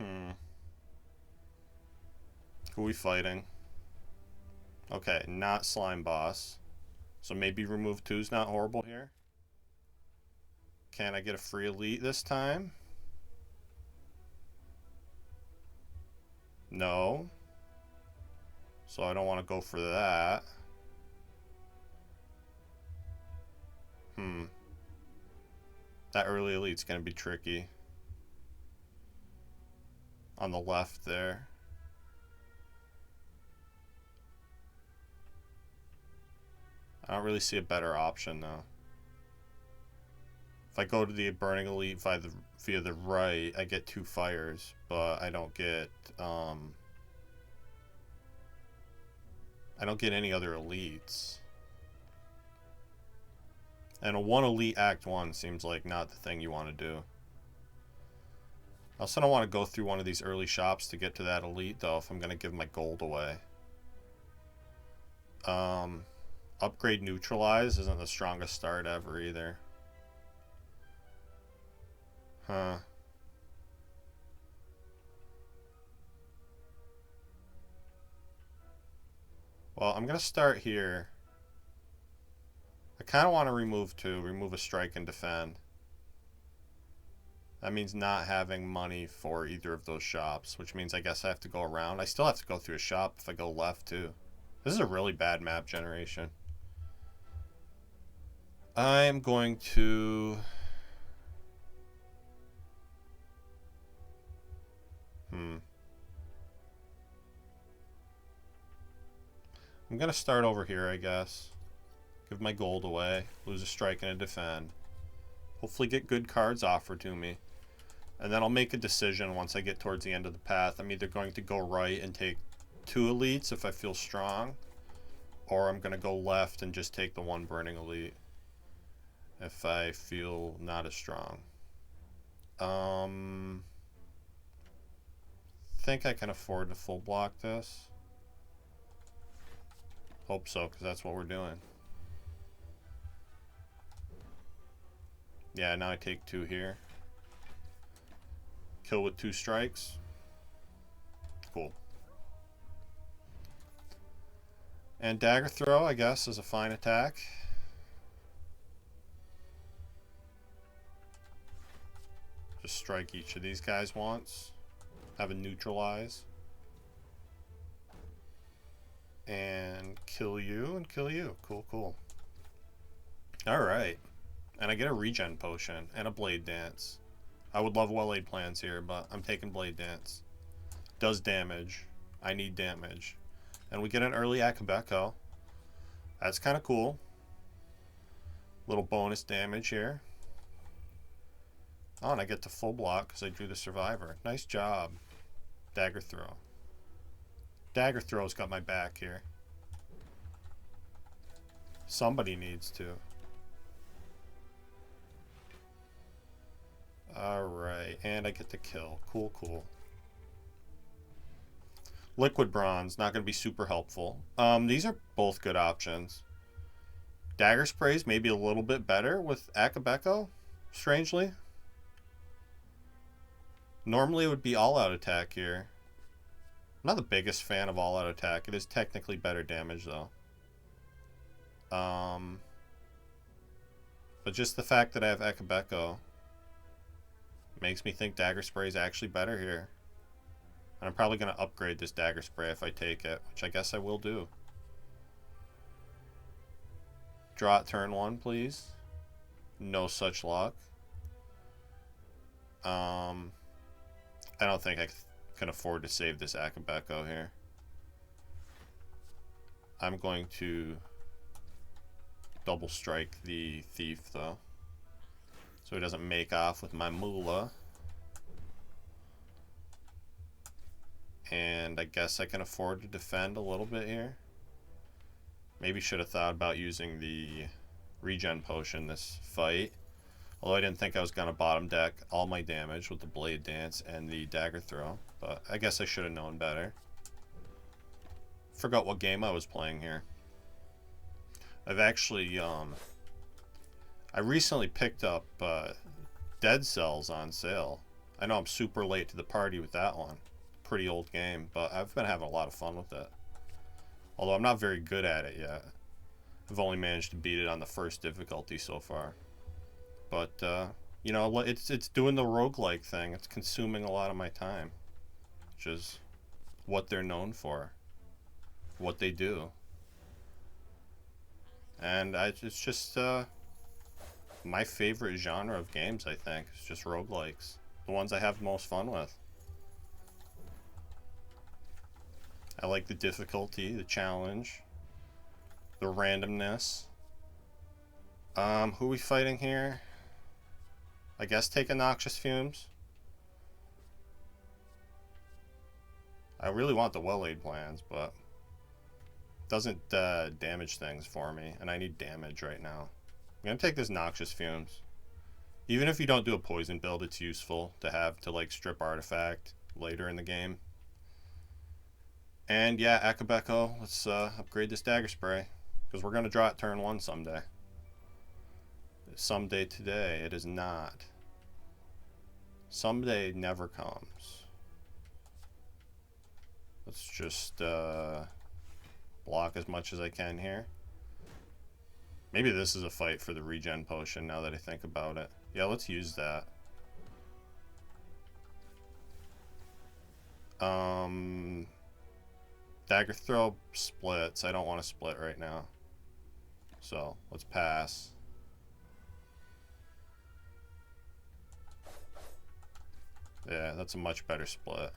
Hmm. Who are we fighting? Okay, not Slime Boss. So maybe remove two's not horrible here. Can I get a free elite this time? No. So I don't want to go for that. Hmm. That early elite's going to be tricky. On the left there. I don't really see a better option though. If I go to the Burning Elite via the right, I get two fires, but I don't get any other elites. And a one elite Act 1 seems like not the thing you want to do. I also don't want to go through one of these early shops to get to that elite though if I'm going to give my gold away. Upgrade Neutralize isn't the strongest start ever either. Huh. Well, I'm going to start here. I kind of want to remove two. Remove a strike and defend. That means not having money for either of those shops, which means I guess I have to go around. I still have to go through a shop if I go left too. This is a really bad map generation. I'm going to... I'm going to start over here, I guess. Give my gold away. Lose a strike and a defend. Hopefully get good cards offered to me. And then I'll make a decision once I get towards the end of the path. I'm either going to go right and take two elites if I feel strong, or I'm going to go left and just take the one burning elite if I feel not as strong. Think I can afford to full block this. Hope so, because that's what we're doing. Yeah, now I take two here. Kill with two strikes. Cool. And dagger throw, I guess, is a fine attack. Just strike each of these guys once. Have a neutralize. And kill you and kill you. Cool, cool. Alright. And I get a regen potion and a blade dance. I would love well-laid plans here, but I'm taking blade dance. Does damage. I need damage. And we get an early Akabeko. That's kind of cool. Little bonus damage here. Oh, and I get to full block because I drew the survivor. Nice job. Dagger throw. Dagger throw's got my back here. Somebody needs to. Alright, and I get to kill. Cool, cool. Liquid Bronze, not going to be super helpful. These are both good options. Dagger Sprays maybe a little bit better with Akabeko, strangely. Normally it would be all-out attack here. I'm not the biggest fan of all-out attack. It is technically better damage, though. But just the fact that I have Akabeko makes me think Dagger Spray is actually better here. And I'm probably going to upgrade this Dagger Spray if I take it, which I guess I will do. Draw at turn 1, please. No such luck. I don't think I can afford to save this Akabeko here. I'm going to double strike the thief, though, so he doesn't make off with my moolah. And I guess I can afford to defend a little bit here. Maybe should have thought about using the regen potion this fight. Although I didn't think I was going to bottom deck all my damage with the blade dance and the dagger throw. But I guess I should have known better. Forgot what game I was playing here. I've actually, I recently picked up Dead Cells on sale. I know I'm super late to the party with that one. Pretty old game, but I've been having a lot of fun with it. Although I'm not very good at it yet. I've only managed to beat it on the first difficulty so far. But, you know, it's doing the roguelike thing. It's consuming a lot of my time. Which is what they're known for. What they do. And it's just my favorite genre of games, I think. It's just roguelikes. The ones I have the most fun with. I like the difficulty, the challenge, the randomness. Who are we fighting here? I guess taking noxious fumes. I really want the well-laid plans, but it doesn't damage things for me, and I need damage right now. I'm gonna take this noxious fumes. Even if you don't do a poison build, it's useful to have to like strip artifact later in the game. And yeah, Akabeko, let's upgrade this dagger spray. Because we're going to draw it turn 1 someday. Someday today, it is not. Someday never comes. Let's just block as much as I can here. Maybe this is a fight for the regen potion now that I think about it. Yeah, let's use that. Dagger throw splits. I don't want to split right now. So, let's pass. Yeah, that's a much better split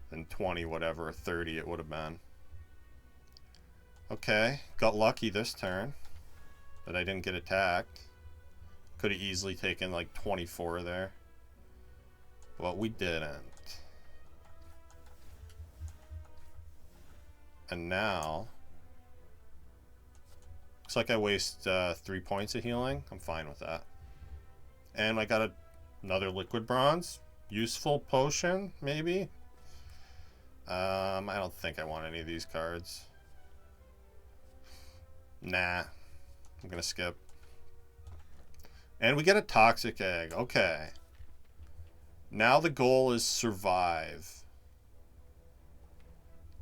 than 20 whatever, or 30 it would have been. Okay, got lucky this turn that I didn't get attacked. Could have easily taken like 24 there. But we didn't. And now, looks like I waste 3 points of healing. I'm fine with that. And I got another liquid bronze. Useful potion, maybe? I don't think I want any of these cards. Nah. I'm gonna skip. And we get a toxic egg. Okay. Now the goal is survive.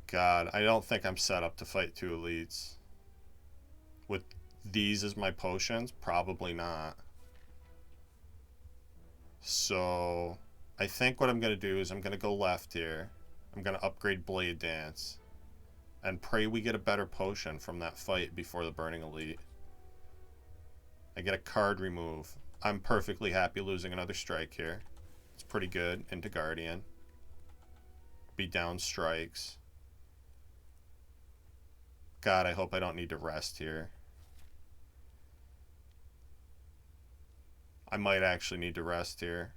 God, I don't think I'm set up to fight 2 elites. With these as my potions? Probably not. So, I think what I'm going to do is I'm going to go left here. I'm going to upgrade Blade Dance. And pray we get a better potion from that fight before the Burning Elite. I get a card remove. I'm perfectly happy losing another strike here. It's pretty good into Guardian. Be down strikes. God, I hope I don't need to rest here. I might actually need to rest here.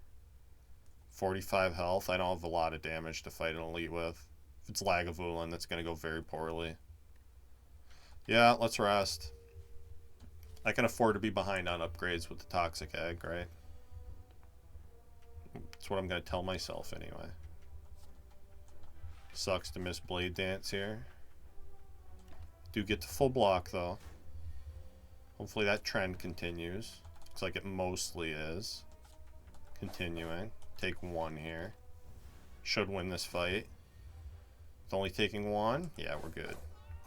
45 health. I don't have a lot of damage to fight an elite with. If it's Lagavulin, that's going to go very poorly. Yeah, let's rest. I can afford to be behind on upgrades with the toxic egg, right? That's what I'm going to tell myself anyway. Sucks to miss Blade Dance here. Do get to full block though. Hopefully that trend continues. Looks like it mostly is. Continuing. Take 1 here. Should win this fight. It's only taking 1. Yeah, we're good.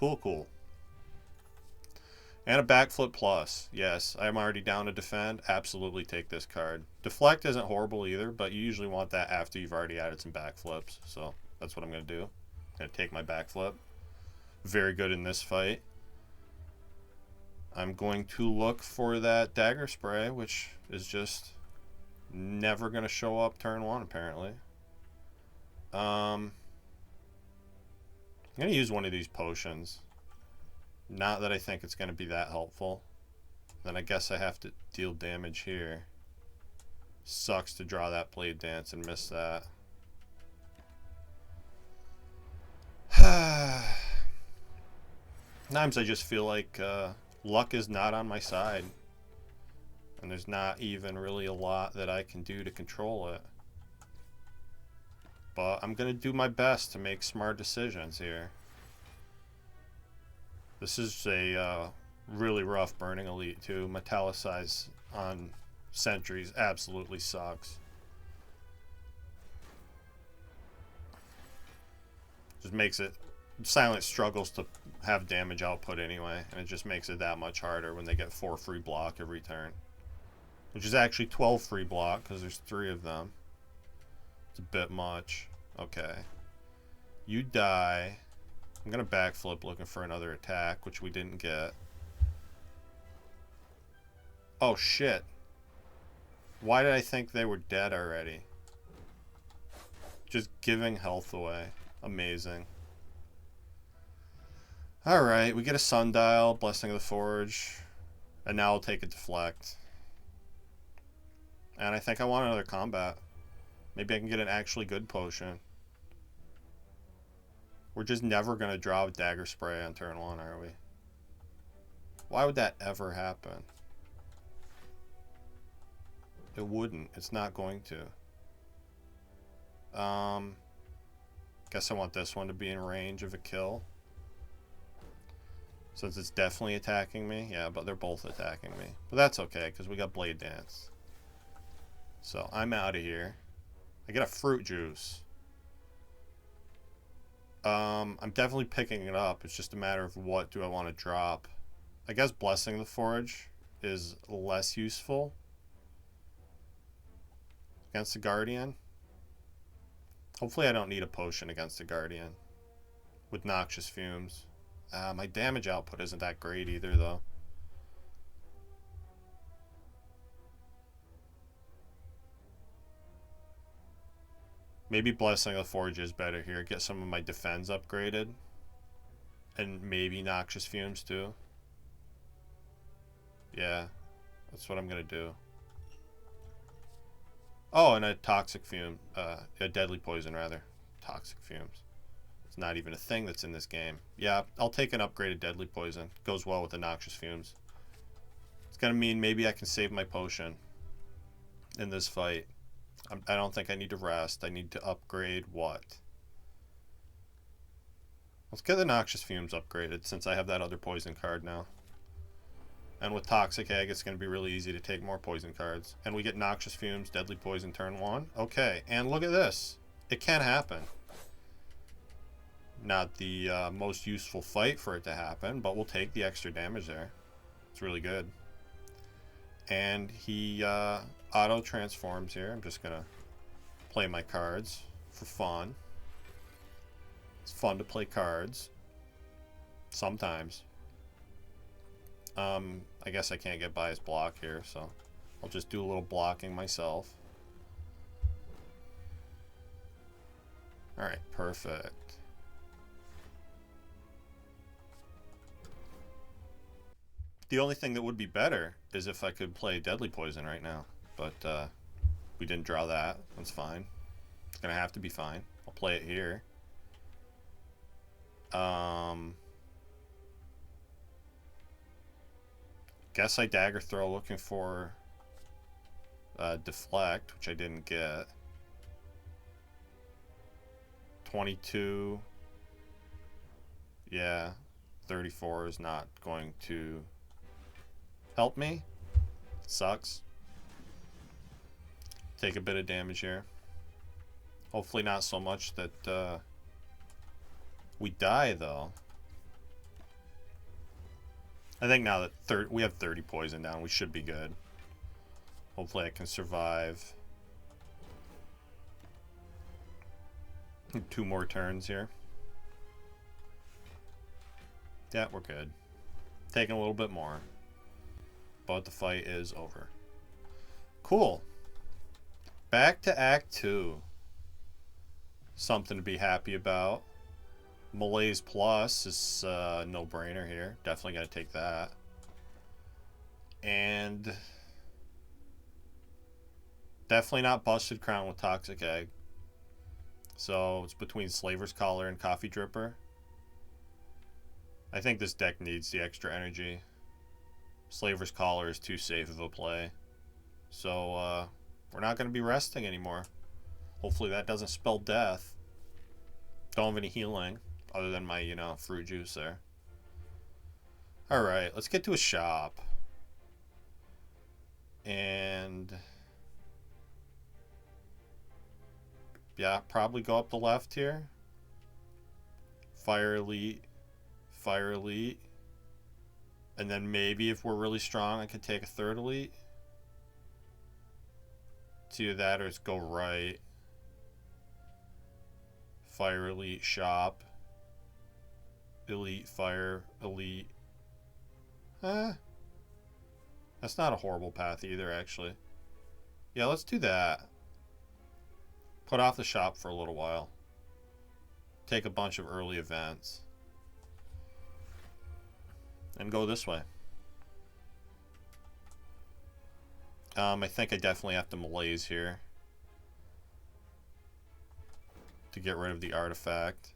Cool, cool. And a backflip plus. Yes, I'm already down to defend. Absolutely take this card. Deflect isn't horrible either, but you usually want that after you've already added some backflips. So that's what I'm going to do. I'm going to take my backflip. Very good in this fight. I'm going to look for that dagger spray, which is just never going to show up turn 1 apparently. I'm going to use one of these potions. Not that I think it's going to be that helpful. Then I guess I have to deal damage here. Sucks to draw that Blade Dance and miss that. Sometimes I just feel like luck is not on my side. And there's not even really a lot that I can do to control it. But I'm going to do my best to make smart decisions here. This is a really rough Burning Elite too. Metallicize on sentries absolutely sucks. just makes it... Silent struggles to have damage output anyway, and it just makes it that much harder when they get 4 free block every turn. Which is actually 12 free block, because there's 3 of them. It's a bit much. Okay. You die. I'm going to backflip looking for another attack, which we didn't get. Oh, shit. Why did I think they were dead already? Just giving health away. Amazing. Alright, we get a Sundial, Blessing of the Forge. And now I'll take a Deflect. And I think I want another combat. Maybe I can get an actually good potion. We're just never going to draw with Dagger Spray on turn 1, are we? Why would that ever happen? It wouldn't. It's not going to. Guess I want this one to be in range of a kill. Since it's definitely attacking me. Yeah, but they're both attacking me. But that's okay, because we got Blade Dance. So, I'm out of here. I get a Fruit Juice. I'm definitely picking it up. It's just a matter of what do I want to drop. I guess Blessing the Forge is less useful against the Guardian. Hopefully I don't need a potion against the Guardian with Noxious Fumes. My damage output isn't that great either, though. Maybe Blessing of the Forge is better here. Get some of my defense upgraded. And maybe Noxious Fumes, too. Yeah, that's what I'm going to do. Oh, and a Toxic Fume. A Deadly Poison, rather. Toxic Fumes. It's not even a thing that's in this game. Yeah, I'll take an upgraded Deadly Poison. Goes well with the Noxious Fumes. It's going to mean maybe I can save my potion in this fight. I don't think I need to rest. I need to upgrade what? Let's get the Noxious Fumes upgraded since I have that other poison card now. And with Toxic Egg, it's going to be really easy to take more poison cards. And we get Noxious Fumes, Deadly Poison turn 1. Okay, and look at this. It can happen. Not the most useful fight for it to happen, but we'll take the extra damage there. It's really good. And he auto transforms here. I'm just going to play my cards for fun. It's fun to play cards. Sometimes. I guess I can't get by his block here, so I'll just do a little blocking myself. Alright, perfect. The only thing that would be better is if I could play Deadly Poison right now. But we didn't draw that. That's fine. It's going to have to be fine. I'll play it here. Guess I Dagger Throw looking for Deflect, which I didn't get. 22. Yeah. 34 is not going to help me. Sucks. Take a bit of damage here. Hopefully not so much that we die, though. I think now that we have 30 poison down, we should be good. Hopefully I can survive 2 more turns here. Yeah, we're good. Taking a little bit more. But the fight is over. Cool. Back to Act 2. Something to be happy about. Malaise Plus is a no-brainer here. Definitely got to take that. And definitely not Busted Crown with Toxic Egg. So it's between Slaver's Collar and Coffee Dripper. I think this deck needs the extra energy. Slaver's Collar is too safe of a play. So we're not going to be resting anymore. Hopefully that doesn't spell death. Don't have any healing other than my, fruit juice there. Alright, let's get to a shop. And yeah, probably go up the left here. Fire elite. Fire elite. And then maybe if we're really strong, I could take a third elite. It's either that or it's go right. Fire elite shop. Elite fire elite. That's not a horrible path either, actually. Yeah, let's do that. Put off the shop for a little while. Take a bunch of early events. And go this way. I think I definitely have to malaise here to get rid of the artifact.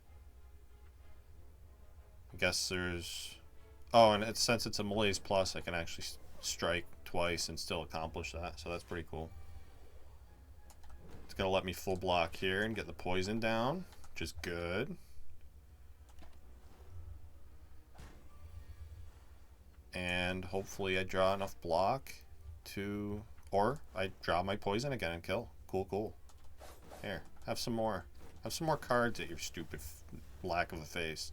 I guess there's... Oh, and since it's a malaise plus, I can actually strike twice and still accomplish that, so that's pretty cool. It's going to let me full block here and get the poison down, which is good. And hopefully I draw enough block to... Or I draw my poison again and kill. Cool, cool. Here, have some more. Have some more cards at your stupid lack of a face.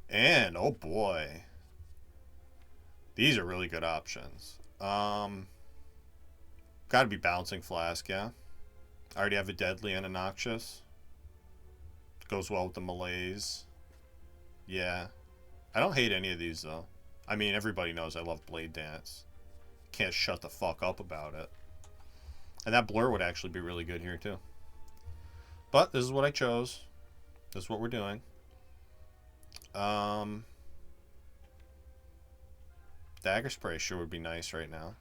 And, oh boy. These are really good options. Gotta be Bouncing Flask, yeah. I already have a Deadly and a Noxious. Goes well with the Malaise. Yeah. I don't hate any of these, though. I mean, everybody knows I love Blade Dance. Can't shut the fuck up about it. And that Blur would actually be really good here, too. But this is what I chose. This is what we're doing. Dagger Spray sure would be nice right now.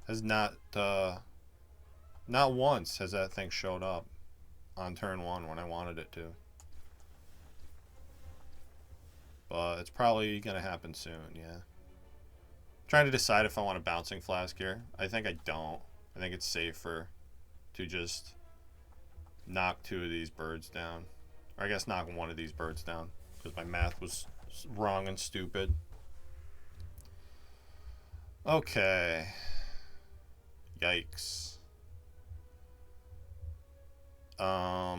Has not once has that thing showed up on turn 1 when I wanted it to. But it's probably going to happen soon, yeah. Trying to decide if I want a Bouncing Flask here. I think I don't. I think it's safer to just knock 2 of these birds down. Or I guess knock 1 of these birds down, because my math was wrong and stupid. Okay. Yikes. I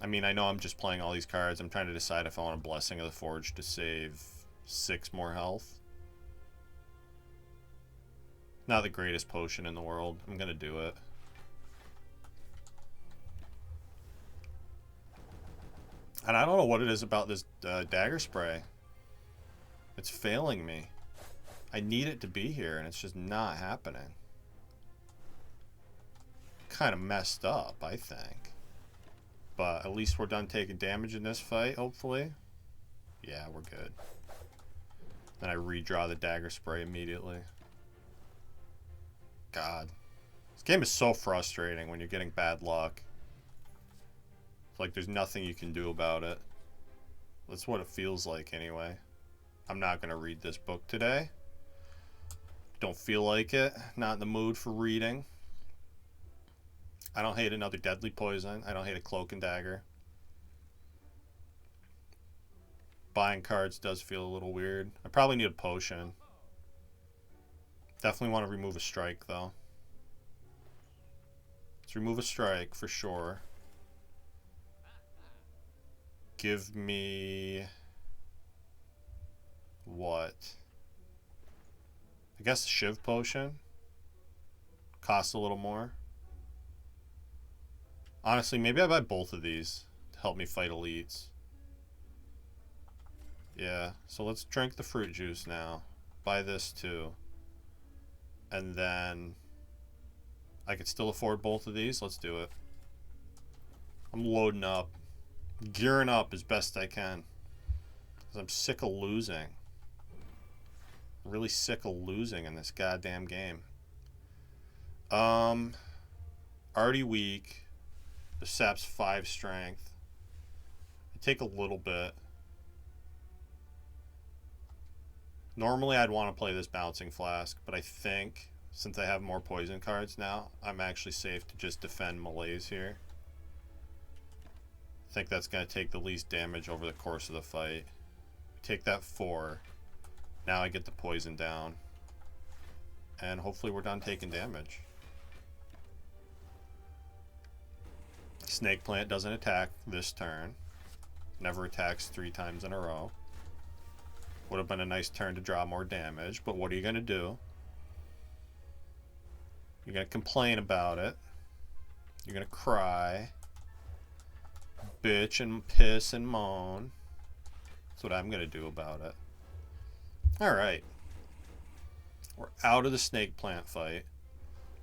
mean, I know I'm just playing all these cards. I'm trying to decide if I want a Blessing of the Forge to save 6 more health. Not the greatest potion in the world. I'm gonna do it. And I don't know what it is about this Dagger Spray. It's failing me. I need it to be here, and it's just not happening. Kind of messed up, I think. But at least we're done taking damage in this fight, hopefully. Yeah, we're good. Then I redraw the Dagger Spray immediately. God. This game is so frustrating when you're getting bad luck. It's like there's nothing you can do about it. That's what it feels like anyway. I'm not going to read this book today. Don't feel like it. Not in the mood for reading. I don't hate another Deadly Poison. I don't hate a Cloak and Dagger. Buying cards does feel a little weird. I probably need a potion. Definitely want to remove a strike, though. Let's remove a strike for sure. Give me... what? I guess a Shiv potion. Costs a little more. Honestly, maybe I buy both of these to help me fight elites. Yeah, so let's drink the fruit juice now. Buy this too. And then I could still afford both of these. Let's do it. I'm loading up. Gearing up as best I can. 'Cause I'm sick of losing. Really sick of losing in this goddamn game. Already weak. The sap's 5 strength. I take a little bit. Normally I'd want to play this Bouncing Flask, but I think since I have more poison cards now, I'm actually safe to just defend Malaise here. I think that's going to take the least damage over the course of the fight. Take that 4. Now I get the poison down. And hopefully we're done taking damage. Snake Plant doesn't attack this turn. Never attacks 3 times in a row. Would have been a nice turn to draw more damage, but what are you going to do? You're going to complain about it. You're going to cry. Bitch and piss and moan. That's what I'm going to do about it. Alright. We're out of the Snake Plant fight.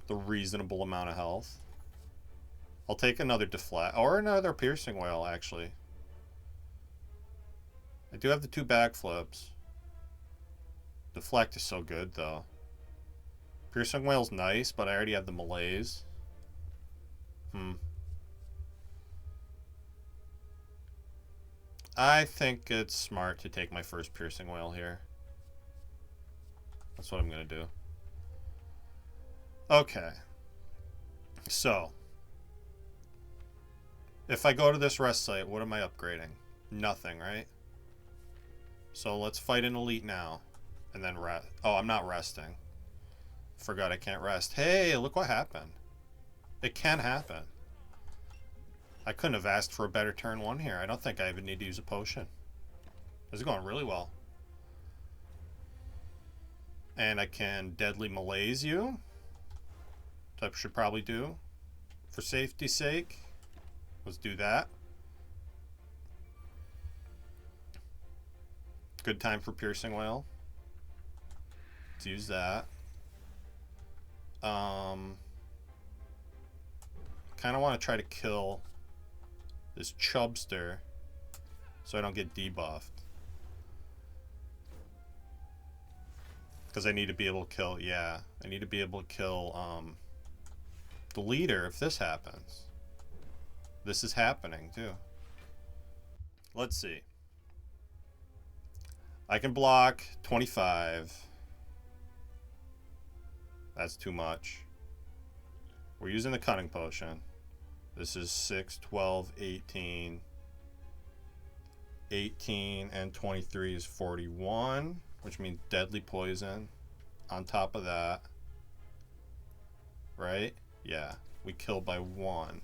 The reasonable amount of health. I'll take another deflect. Or another Piercing Wail, actually. I do have the 2 backflips. Deflect is so good, though. Piercing Wail's nice, but I already have the malaise. I think it's smart to take my first Piercing Wail here. That's what I'm going to do. Okay. So. If I go to this rest site, what am I upgrading? Nothing, right? So let's fight an elite now. And then rest. Oh, I'm not resting. Forgot I can't rest. Hey, look what happened. It can happen. I couldn't have asked for a better turn 1 here. I don't think I even need to use a potion. This is going really well. And I can deadly malaise you. Which I should probably do. For safety's sake. Let's do that. Good time for Piercing Wail. Let's use that. Kind of want to try to kill this Chubster so I don't get debuffed. Because I need to be able to kill, yeah. I need to be able to kill the leader if this happens. This is happening too. Let's see. I can block 25. That's too much. We're using the Cunning Potion. This is 6, 12, 18. 18 and 23 is 41, which means deadly poison. On top of that, right? Yeah, we kill by 1.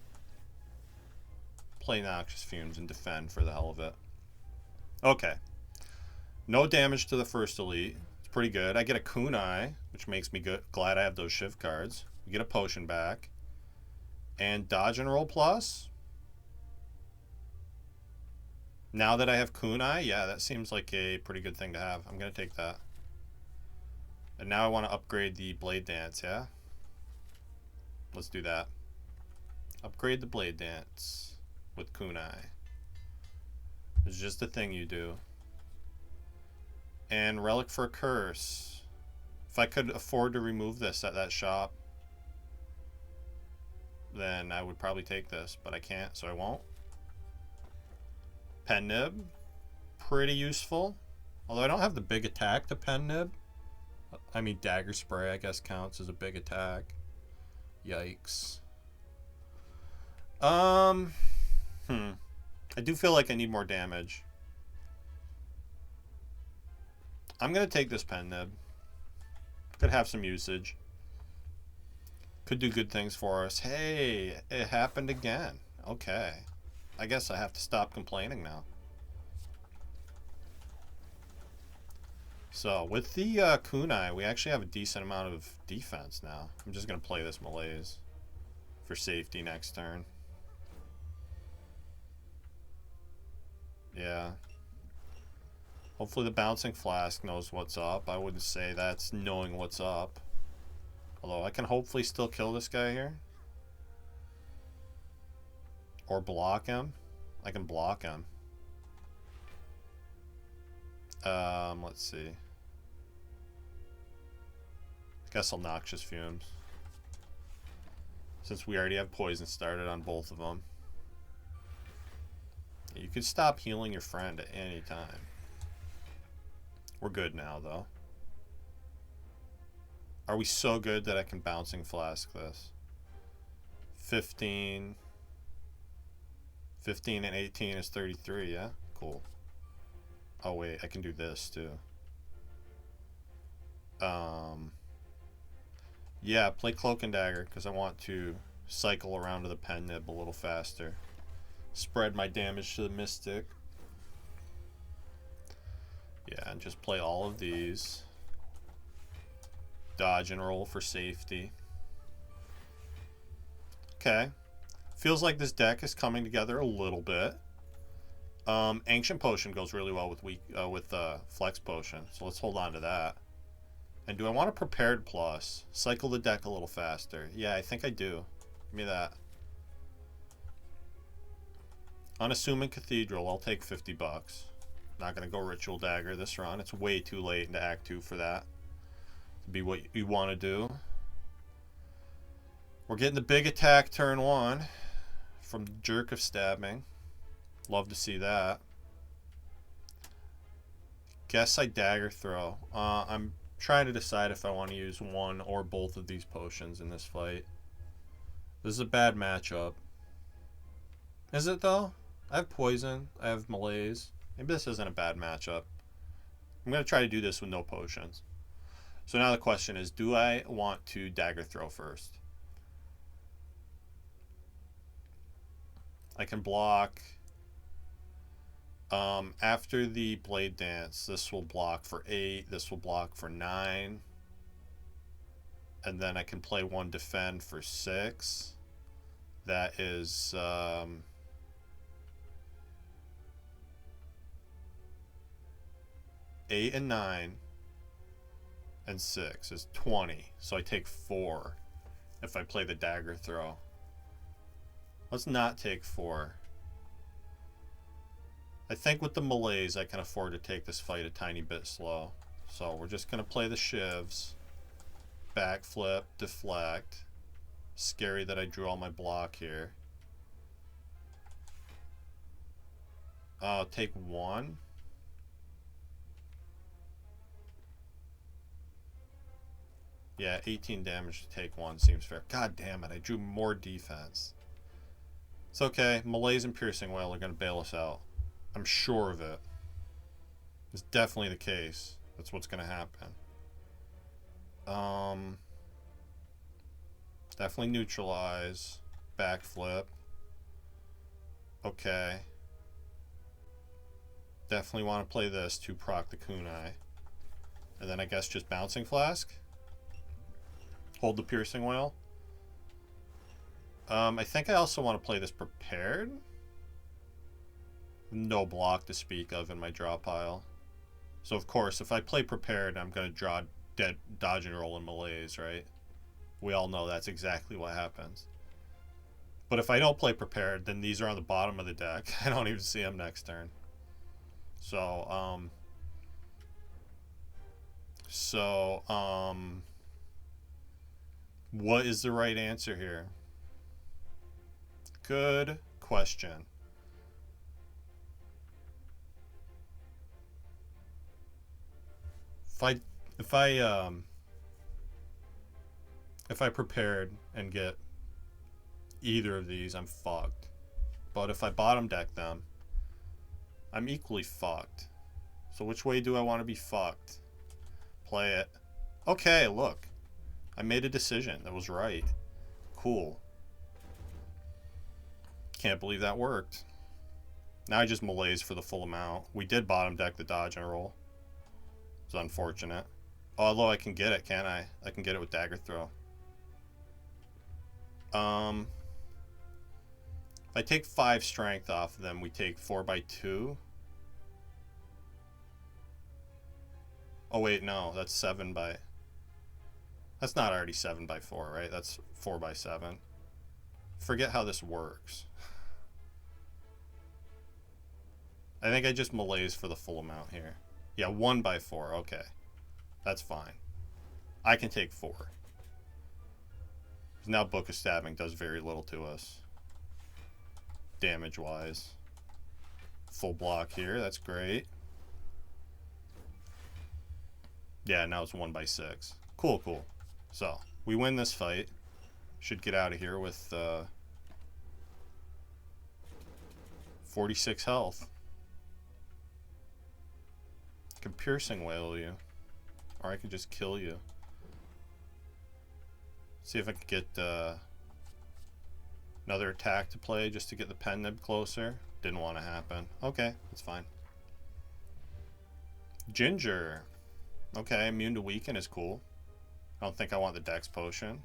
Play Noxious Fumes and defend for the hell of it. Okay. No damage to the first elite. It's pretty good. I get a Kunai, which makes me glad I have those Shiv cards. We get a potion back. And Dodge and Roll Plus. Now that I have Kunai, yeah, that seems like a pretty good thing to have. I'm going to take that. And now I want to upgrade the Blade Dance, yeah? Let's do that. Upgrade the Blade Dance with Kunai. It's just a thing you do. And Relic for a Curse. If I could afford to remove this at that shop, then I would probably take this, but I can't, so I won't. Pen Nib, pretty useful. Although I don't have the big attack to Pen Nib. I mean, Dagger Spray, I guess, counts as a big attack. Yikes. I do feel like I need more damage. I'm going to take this Pen Nib. Could have some usage. Could do good things for us. Hey, it happened again. Okay. I guess I have to stop complaining now. So, with the Kunai, we actually have a decent amount of defense now. I'm just going to play this Malaise for safety next turn. Yeah. Hopefully the Bouncing Flask knows what's up. I wouldn't say that's knowing what's up. Although I can hopefully still kill this guy here. Or block him. I can block him. Let's see. I guess I'll Noxious Fumes. Since we already have poison started on both of them. You could stop healing your friend at any time. We're good now, though. Are we so good that I can Bouncing Flask this? 15. 15 and 18 is 33, yeah? Cool. Oh, wait, I can do this, too. Yeah, play Cloak and Dagger, because I want to cycle around to the pen nib a little faster. Spread my damage to the Mystic. Yeah, and just play all of these. Dodge and roll for safety. Okay. Feels like this deck is coming together a little bit. Ancient Potion goes really well with Flex Potion, so let's hold on to that. And do I want a Prepared Plus? Cycle the deck a little faster. Yeah, I think I do. Give me that. Unassuming Cathedral, I'll take 50 bucks. Not going to go Ritual Dagger this run. It's way too late into Act 2 for that. To be what you want to do. We're getting the big attack turn 1 from the Jerk of Stabbing. Love to see that. Guess I Dagger Throw. I'm trying to decide if I want to use one or both of these potions in this fight. This is a bad matchup. Is it though? I have Poison. I have Malaise. Maybe this isn't a bad matchup. I'm going to try to do this with no potions. So now the question is, do I want to Dagger Throw first? I can block. After the Blade Dance, this will block for 8. This will block for 9. And then I can play 1 Defend for 6. That is... 8 and 9 and 6 is 20. So I take 4 if I play the Dagger Throw. Let's not take 4. I think with the Malaise I can afford to take this fight a tiny bit slow. So we're just going to play the Shivs. Backflip, deflect. Scary that I drew all my block here. Take 1. Yeah, 18 damage to take 1 seems fair. God damn it, I drew more defense. It's okay. Malaise and Piercing Wail are going to bail us out. I'm sure of it. It's definitely the case. That's what's going to happen. Definitely neutralize. Backflip. Okay. Definitely want to play this to proc the Kunai. And then I guess just Bouncing Flask. Hold the Piercing Wail. I think I also want to play this Prepared. No block to speak of in my draw pile. So of course, if I play Prepared, I'm going to draw Dodge and Roll and Malaise, right? We all know that's exactly what happens. But if I don't play Prepared, then these are on the bottom of the deck. I don't even see them next turn. So, what is the right answer here? Good question. If I Prepared and get either of these, I'm fucked. But if I bottom deck them, I'm equally fucked. So which way do I want to be fucked? Play it. Okay, look. I made a decision that was right. Cool. Can't believe that worked. Now I just Malaise for the full amount. We did bottom deck the Dodge and Roll. It's unfortunate. Although I can get it, can't I? I can get it with Dagger Throw. If I take 5 strength off of them, we take 4 by 2. Oh wait, no, that's 7 by... That's not already 7 by 4, right? That's 4 by 7. Forget how this works. I think I just Malaise for the full amount here. Yeah, 1 by 4, okay. That's fine. I can take 4. Now Book of Stabbing does very little to us. Damage-wise. Full block here, that's great. Yeah, now it's 1 by 6. Cool, cool. So, we win this fight. Should get out of here with 46 health. I can Piercing Wail you. Or I can just kill you. See if I can get Another attack to play just to get the pen nib closer. Didn't want to happen. Okay, that's fine. Ginger. Okay, immune to weaken is cool. I don't think I want the Dex potion.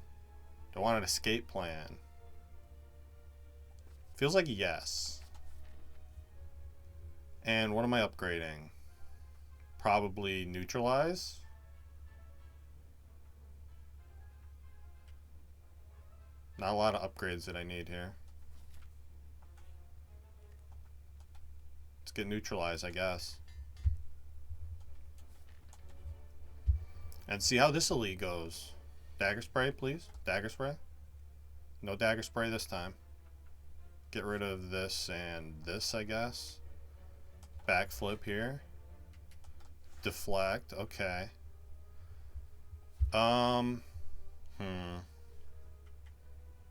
Do I want an escape plan? Feels like yes. And what am I upgrading? Probably neutralize. Not a lot of upgrades that I need here. Let's get neutralize, I guess. And see how this elite goes. Dagger spray, please. Dagger spray. No dagger spray this time. Get rid of this and this, I guess. Backflip here. Deflect. Okay.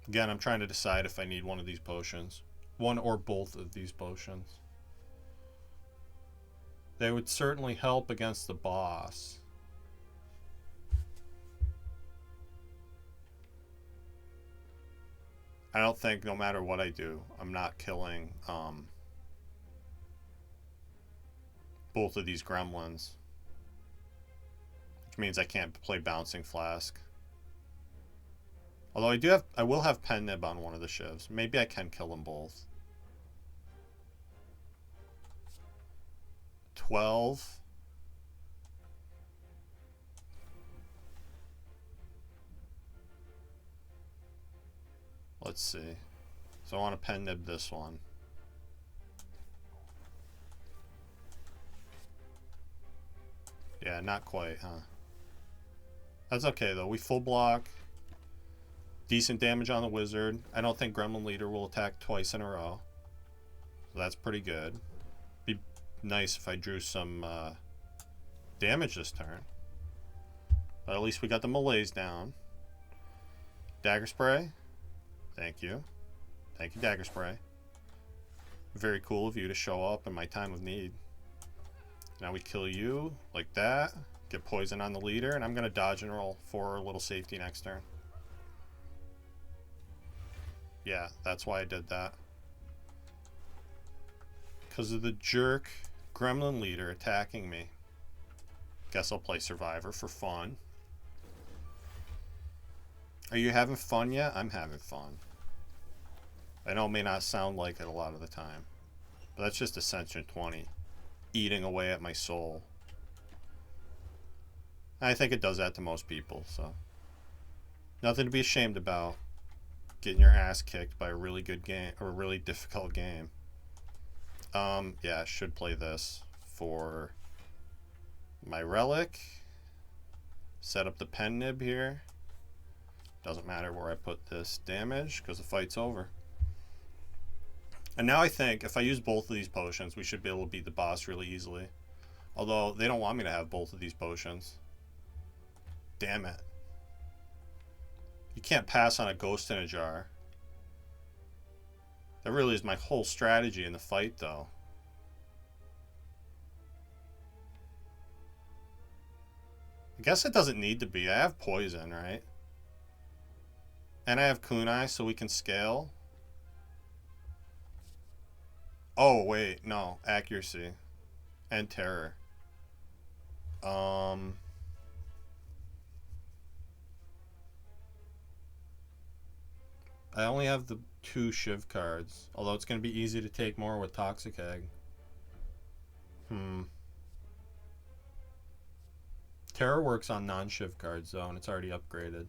Again, I'm trying to decide if I need one of these potions. One or both of these potions. They would certainly help against the boss. I don't think no matter what I do, I'm not killing both of these gremlins. Which means I can't play Bouncing Flask. Although I will have Pen Nib on one of the shivs. Maybe I can kill them both. 12. Let's see. So I want to Pen Nib this one. Yeah, not quite, huh? That's okay though. We full block. Decent damage on the wizard. I don't think Gremlin Leader will attack twice in a row. So that's pretty good. Be nice if I drew some damage this turn. But at least we got the melees down. Dagger Spray. Thank you. Thank you, Dagger Spray. Very cool of you to show up in my time of need. Now we kill you like that. Get poison on the leader. And I'm going to dodge and roll for a little safety next turn. Yeah, that's why I did that. Because of the jerk Gremlin Leader attacking me. Guess I'll play Survivor for fun. Are you having fun yet? I'm having fun. I know it may not sound like it a lot of the time. But that's just Ascension 20. Eating away at my soul. I think it does that to most people, so. Nothing to be ashamed about. Getting your ass kicked by a really good game, or a really difficult game. Yeah, I should play this for my relic. Set up the Pen Nib here. Doesn't matter where I put this damage, because the fight's over. And now I think, if I use both of these potions, we should be able to beat the boss really easily. Although, they don't want me to have both of these potions. Damn it. You can't pass on a ghost in a jar. That really is my whole strategy in the fight, though. I guess it doesn't need to be. I have poison, right? And I have kunai, so we can scale. Oh, wait. No. Accuracy. And terror. I only have the 2 Shiv cards. Although it's going to be easy to take more with Toxic Egg. Terror works on non-Shiv cards, though, and it's already upgraded.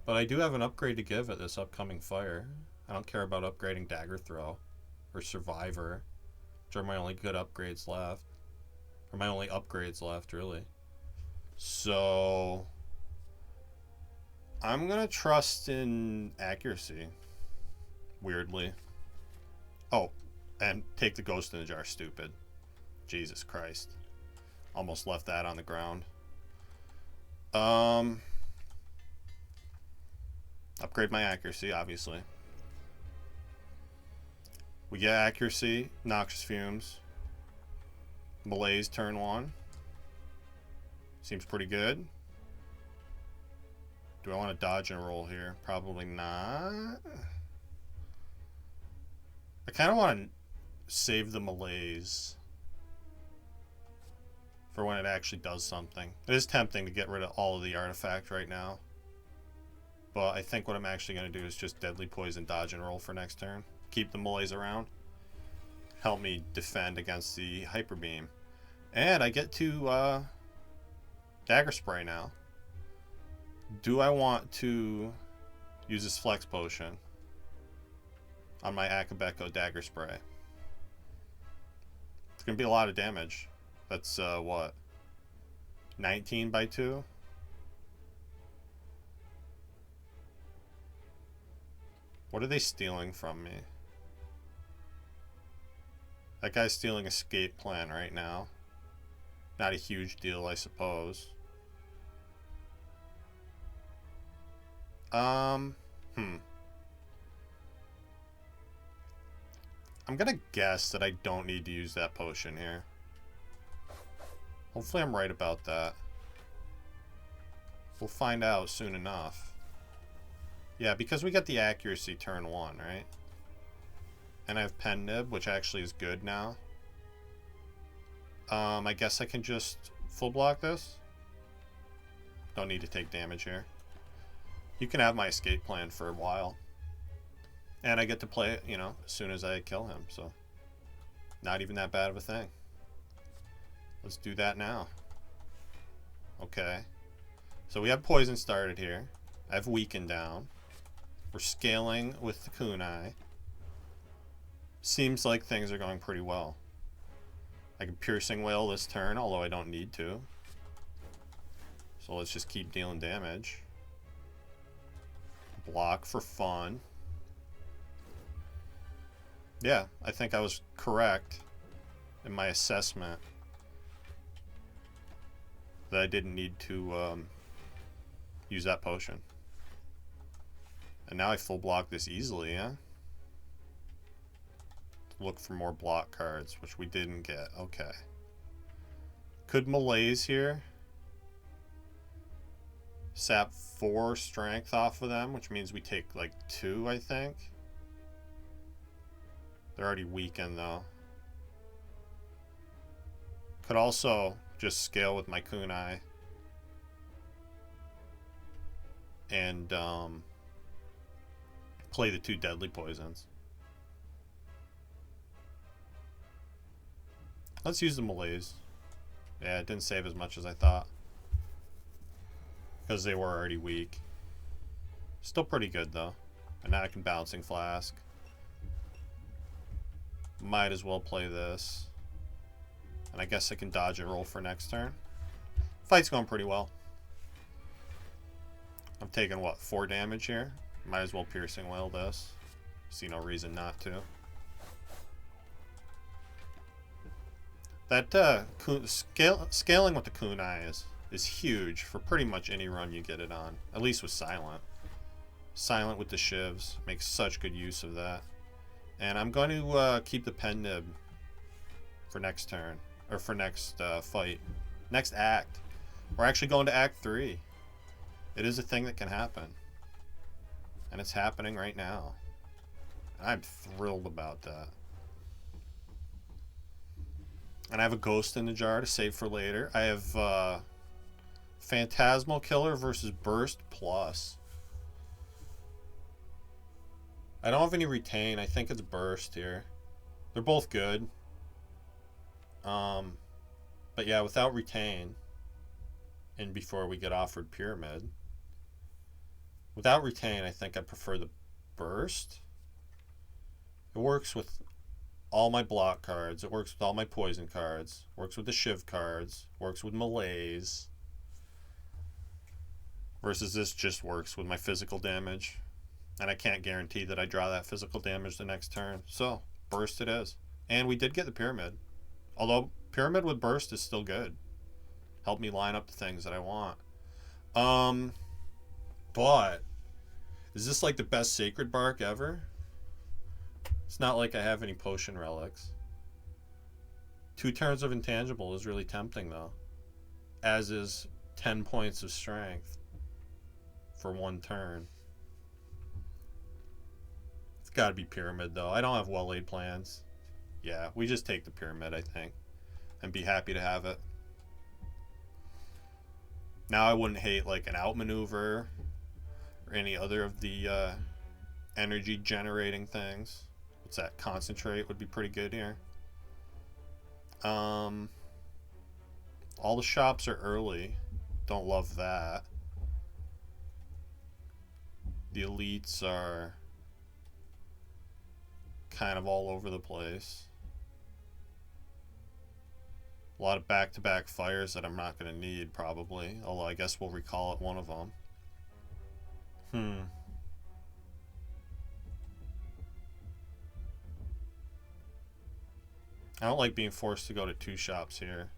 But I do have an upgrade to give at this upcoming fire. I don't care about upgrading Dagger Throw. Or Survivor. Which are my only good upgrades left. Or my only upgrades left, really. So I'm gonna trust in accuracy. Weirdly. Oh, and take the ghost in the jar, stupid. Jesus Christ. Almost left that on the ground. Upgrade my accuracy, obviously. We get accuracy, Noxious Fumes. Malaise turn 1. Seems pretty good. Do I want to dodge and roll here? Probably not. I kind of want to save the malaise for when it actually does something. It is tempting to get rid of all of the artifact right now. But I think what I'm actually going to do is just Deadly Poison, dodge and roll for next turn. Keep the malaise around. Help me defend against the Hyper Beam. And I get to Dagger Spray now. Do I want to use this Flex Potion on my Akabeko Dagger Spray? It's going to be a lot of damage. That's, what? 19 by 2? What are they stealing from me? That guy's stealing Escape Plan right now. Not a huge deal, I suppose. I'm gonna guess that I don't need to use that potion here. Hopefully I'm right about that. We'll find out soon enough. Yeah, because we got the accuracy turn 1, right? And I have Pen Nib, which actually is good now. I guess I can just full block this. Don't need to take damage here. You can have my escape plan for a while. And I get to play it, you know, as soon as I kill him, so not even that bad of a thing. Let's do that now. Okay. So we have poison started here. I have weakened down. We're scaling with the kunai. Seems like things are going pretty well. I can piercing wail this turn, although I don't need to. So let's just keep dealing damage. Block for fun. Yeah, I think I was correct in my assessment that I didn't need to use that potion. And now I full block this easily, yeah? Look for more block cards, which we didn't get. Okay. Could malaise here. Sap 4 strength off of them, which means we take like 2, I think. They're already weakened though. Could also just scale with my kunai and play the 2 deadly poisons. Let's use the malaise. Yeah, it didn't save as much as I thought, because they were already weak. Still pretty good though. And now I can Bouncing Flask. Might as well play this. And I guess I can dodge and roll for next turn. Fight's going pretty well. I'm taking, what, 4 damage here? Might as well piercing wail this. See no reason not to. That scaling with the kunai is huge for pretty much any run you get it on. At least with Silent. Silent with the shivs. Makes such good use of that. And I'm going to keep the Pen Nib for next turn. Or for next fight. Next act. We're actually going to Act 3. It is a thing that can happen. And it's happening right now. I'm thrilled about that. And I have a Ghost in the Jar to save for later. I have Phantasmal Killer versus Burst Plus. I don't have any Retain. I think it's Burst here. They're both good. But yeah, without Retain, and before we get offered Pyramid, without Retain, I think I prefer the Burst. It works with all my block cards. It works with all my poison cards. Works with the Shiv cards. Works with Malaise. Versus this just works with my physical damage. And I can't guarantee that I draw that physical damage the next turn. So, Burst it is. And we did get the Pyramid. Although, Pyramid with Burst is still good. Help me line up the things that I want. But, is this like the best Sacred Bark ever? It's not like I have any potion relics. 2 turns of Intangible is really tempting though. As is 10 points of strength for one turn. It's got to be pyramid, though. I don't have well-laid plans. Yeah, we just take the pyramid, I think, and be happy to have it. Now I wouldn't hate like an outmaneuver or any other of the energy generating things. What's that? Concentrate would be pretty good here. All the shops are early. Don't love that. The elites are kind of all over the place. A lot of back-to-back fires that I'm not going to need, probably. Although I guess we'll recall it one of them. I don't like being forced to go to two shops here.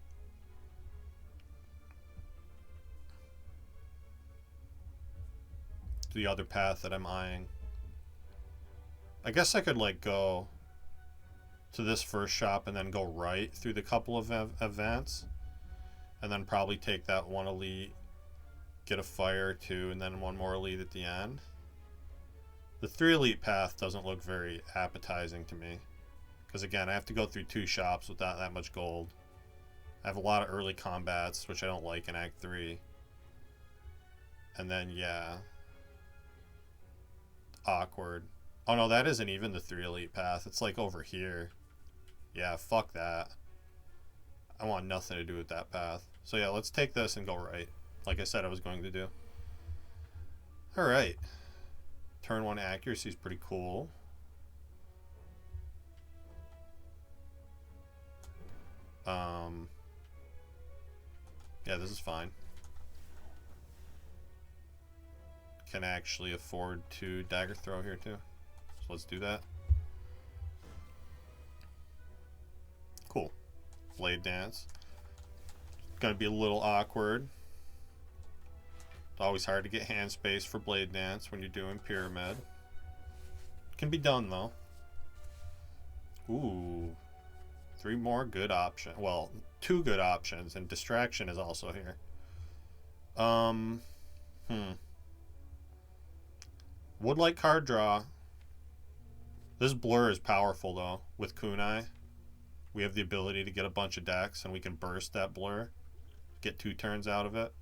The other path that I'm eyeing. I guess I could like go to this first shop and then go right through the couple of events, and then probably take that one elite, get a fire or two, and then one more elite at the end. The 3 elite path doesn't look very appetizing to me, because again I have to go through 2 shops without that much gold. I have a lot of early combats, which I don't like in Act 3. And then yeah, awkward. Oh no, that isn't even the 3 elite path. It's like over here. Yeah, fuck that. I want nothing to do with that path. So yeah, let's take this and go right. Like I said I was going to do. Alright. Turn 1 accuracy is pretty cool. Yeah, this is fine. Can actually afford to dagger throw here too. So let's do that. Cool. Blade dance. Gonna be a little awkward. It's always hard to get hand space for blade dance when you're doing pyramid. Can be done though. Ooh. 3 more good options. Well, 2 good options, and distraction is also here. Would like card draw. This blur is powerful though. With kunai, we have the ability to get a bunch of decks, and we can burst that blur, get 2 turns out of it.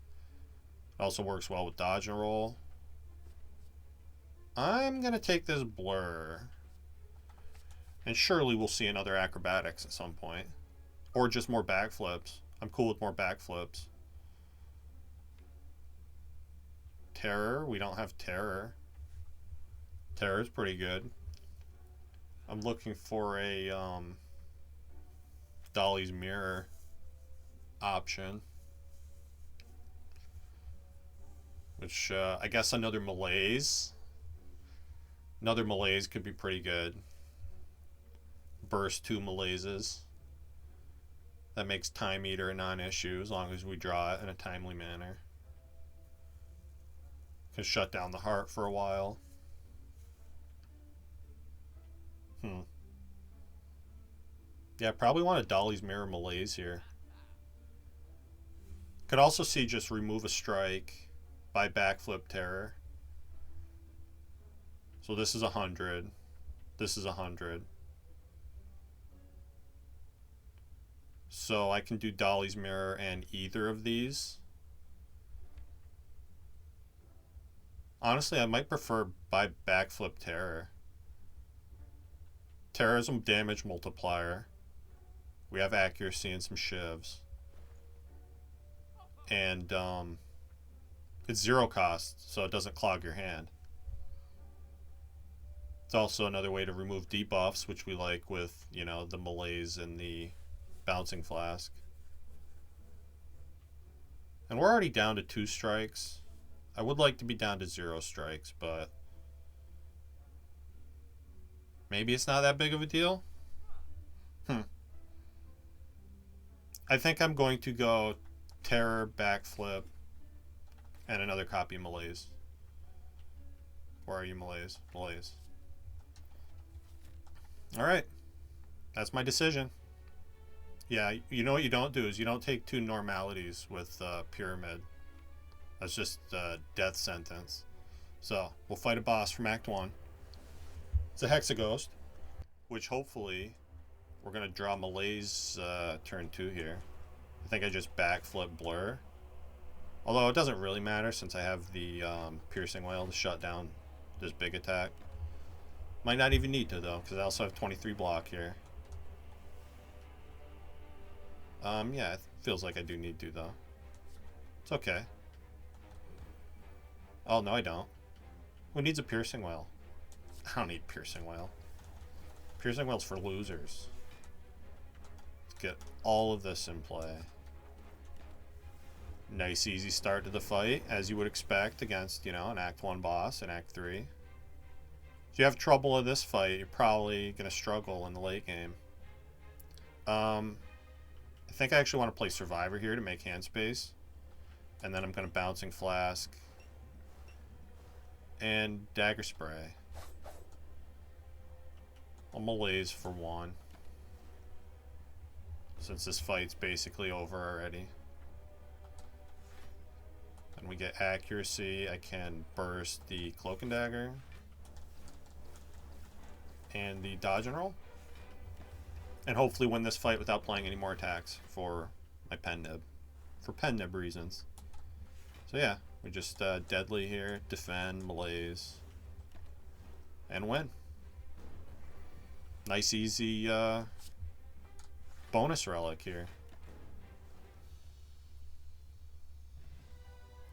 It also works well with dodge and roll. I'm gonna take this blur, and surely we'll see another acrobatics at some point, or just more backflips. I'm cool with more backflips. Terror, we don't have terror. Terror is pretty good. I'm looking for a Dolly's Mirror option, which I guess another malaise. Another malaise could be pretty good. Burst 2 malaises. That makes Time Eater a non-issue as long as we draw it in a timely manner. Can shut down the heart for a while. Yeah, probably want a Dolly's Mirror malaise here. Could also see just remove a strike by backflip terror. So this is 100. This is 100. So I can do Dolly's Mirror and either of these. Honestly, I might prefer by backflip terror. Terrorism damage multiplier. We have accuracy and some shivs. And it's 0 cost, so it doesn't clog your hand. It's also another way to remove debuffs, which we like with, you know, the malaise and the bouncing flask. And we're already down to 2 strikes. I would like to be down to 0 strikes, but maybe it's not that big of a deal. I think I'm going to go terror, backflip, and another copy of malaise. Where are you, malaise? Malaise. Alright. That's my decision. Yeah, you know what you don't do is you don't take 2 normalities with pyramid. That's just a death sentence. So we'll fight a boss from Act 1. It's a Hexaghost, which hopefully we're going to draw Malaise turn 2 here. I think I just backflip Blur. Although it doesn't really matter since I have the Piercing Wail to shut down this big attack. Might not even need to though, because I also have 23 block here. Yeah, it feels like I do need to though. It's okay. Oh, no I don't. Who needs a Piercing Wail? I don't need Piercing Wail. Piercing Wail's for losers. Let's get all of this in play. Nice easy start to the fight, as you would expect against, you know, an Act 1 boss in Act 3. If you have trouble in this fight, you're probably going to struggle in the late game. I think I actually want to play Survivor here to make hand space. And then I'm going to Bouncing Flask. And Dagger Spray. I'll Malaise for 1. Since this fight's basically over already. And we get accuracy. I can burst the Cloak and Dagger. And the dodge and roll. And hopefully win this fight without playing any more attacks for my pen nib. For pen nib reasons. So yeah, we just deadly here, defend, Malaise, and win. Nice easy bonus relic here.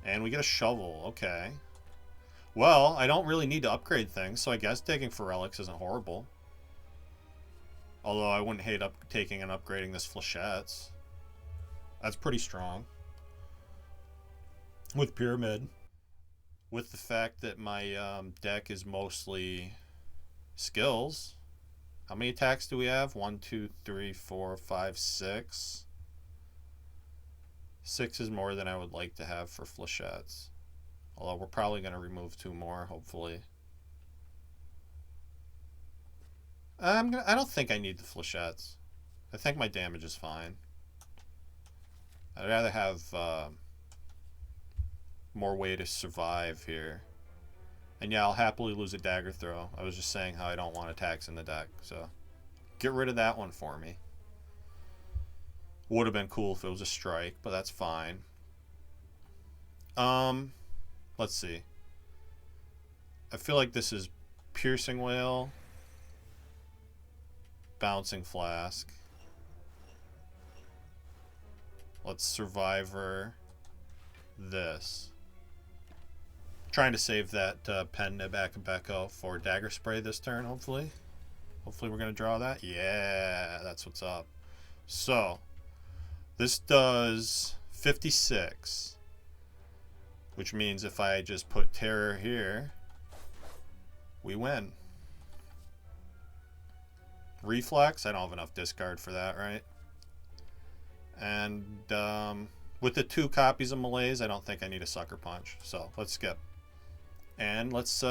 And we get a shovel, okay. Well, I don't really need to upgrade things, so I guess digging for relics isn't horrible. Although I wouldn't hate taking and upgrading this Flechettes. That's pretty strong. With Pyramid. With the fact that my deck is mostly skills. How many attacks do we have? 1, 2, 3, 4, 5, 6. 6 is more than I would like to have for Flechettes. Although we're probably going to remove 2 more, hopefully. I don't think I need the Flechettes. I think my damage is fine. I'd rather have more way to survive here. And yeah, I'll happily lose a Dagger Throw. I was just saying how I don't want attacks in the deck, so get rid of that one for me. Would have been cool if it was a strike, but that's fine. Let's see. I feel like this is Piercing Wail, Bouncing Flask. Let's Survivor this. Trying to save that pen nib Akabeko for Dagger Spray this turn, hopefully. Hopefully we're going to draw that. Yeah, that's what's up. So, this does 56. Which means if I just put Terror here, we win. Reflex, I don't have enough discard for that, right? And with the 2 copies of Malaise, I don't think I need a Sucker Punch. So let's skip. And let's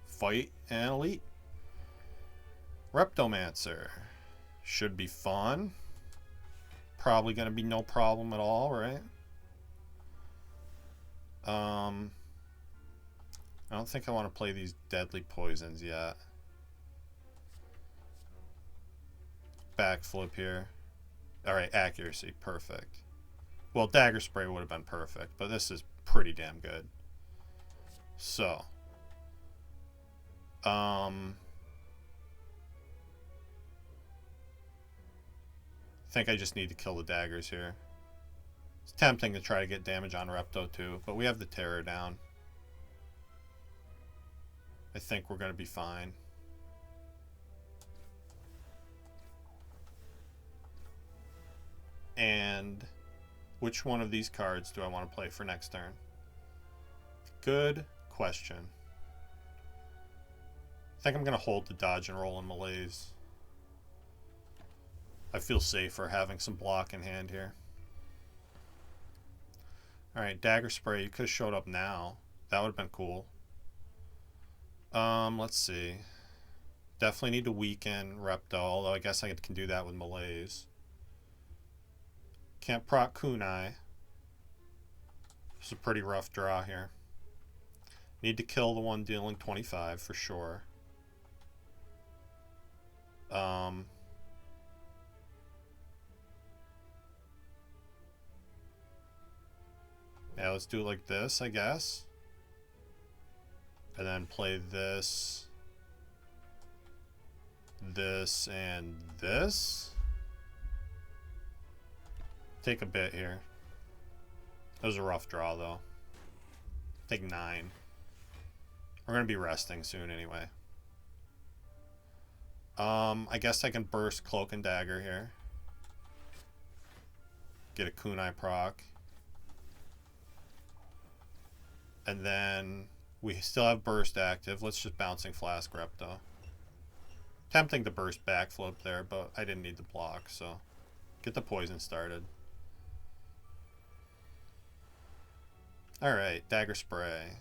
fight an Elite. Reptomancer. Should be fun. Probably going to be no problem at all, right? I don't think I want to play these deadly poisons yet. Backflip here. Alright, accuracy. Perfect. Well, Dagger Spray would have been perfect, but this is pretty damn good. So. I think I just need to kill the daggers here. It's tempting to try to get damage on Repto too, but we have the Terror down. I think we're going to be fine. And which one of these cards do I want to play for next turn? Good question. I think I'm going to hold the dodge and roll in Malaise. I feel safer having some block in hand here. Alright, Dagger Spray, you could have showed up now. That would have been cool. Let's see. Definitely need to weaken Repto, although I guess I can do that with Malaise. Can't proc Kunai. It's a pretty rough draw here. Need to kill the one dealing 25 for sure. Yeah, let's do it like this, I guess. And then play this, this, and this. Take a bit here. That was a rough draw, though. Take 9. We're going to be resting soon anyway. I guess I can burst Cloak and Dagger here. Get a Kunai proc. And then we still have burst active. Let's just Bouncing Flask rep though. Tempting to burst backflip there, but I didn't need the block, so get the poison started. Alright, Dagger Spray.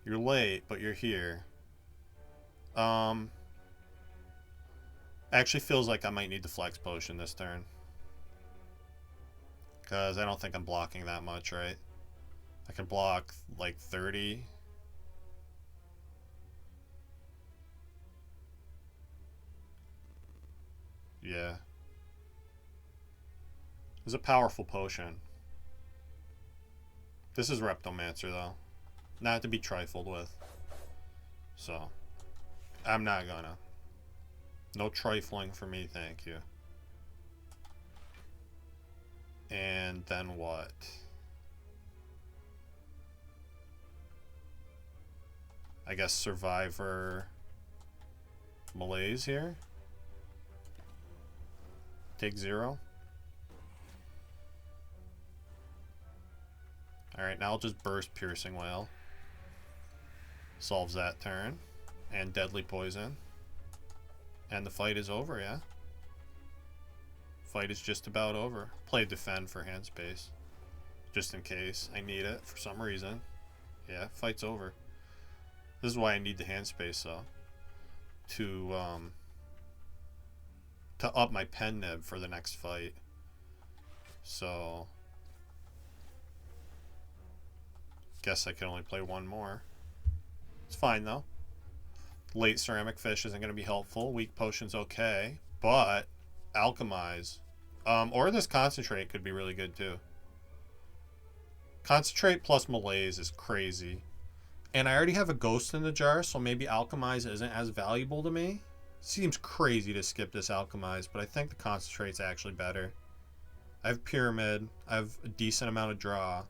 You're late, but you're here. Actually feels like I might need the Flex Potion this turn. Because I don't think I'm blocking that much, right? I can block like 30. Yeah. It's a powerful potion. This is Reptomancer, though. Not to be trifled with. So, I'm not gonna. No trifling for me, thank you. And then what? I guess Survivor Malaise here. Take 0. Alright, now I'll just burst Piercing Wail. Solves that turn. And Deadly Poison. And the fight is over, yeah? Fight is just about over. Play Defend for hand space. Just in case I need it for some reason. Yeah, fight's over. This is why I need the hand space, though. To up my pen nib for the next fight. So guess I can only play one more. It's fine though. Late Ceramic Fish isn't going to be helpful. Weak Potion's okay, but Alchemize or this Concentrate could be really good too. Concentrate plus Malaise is crazy. And I already have a Ghost in the jar, so maybe Alchemize isn't as valuable to me. Seems crazy to skip this Alchemize, but I think the Concentrate's actually better. I have Pyramid, I have a decent amount of draw,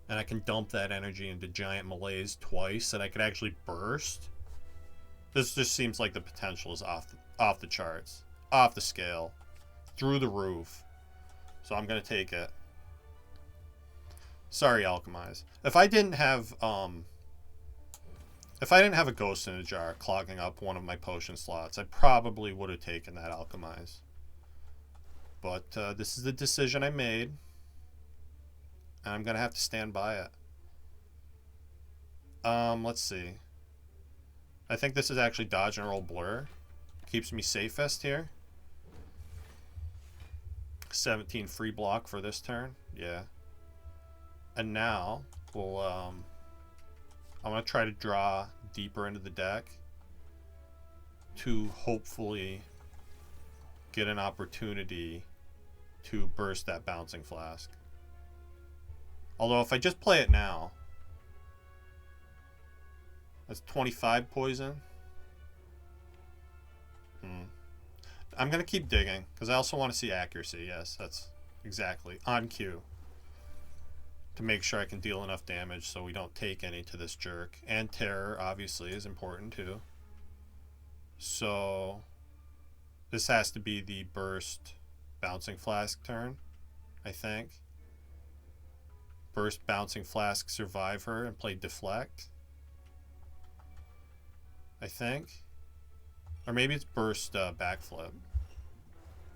and I can dump that energy into Giant Malaise twice that I could actually burst. This just seems like the potential is off the charts, off the scale, through the roof. So I'm gonna take it. Sorry, Alchemize. If I didn't have a Ghost in a jar clogging up one of my potion slots, I probably would have taken that Alchemize. But this is the decision I made, and I'm gonna have to stand by it. Let's see. I think this is actually Dodge and Roll Blur. Keeps me safest here. 17 free block for this turn. Yeah. And now we'll I'm gonna try to draw deeper into the deck to hopefully get an opportunity to burst that Bouncing Flask. Although if I just play it now, that's 25 poison. I'm going to keep digging because I also want to see accuracy. Yes, that's exactly on cue. To make sure I can deal enough damage so we don't take any to this jerk. And Terror, obviously, is important too. So this has to be the burst Bouncing Flask turn, I think. Burst Bouncing Flask Survivor and play Deflect, I think. Or maybe it's burst Backflip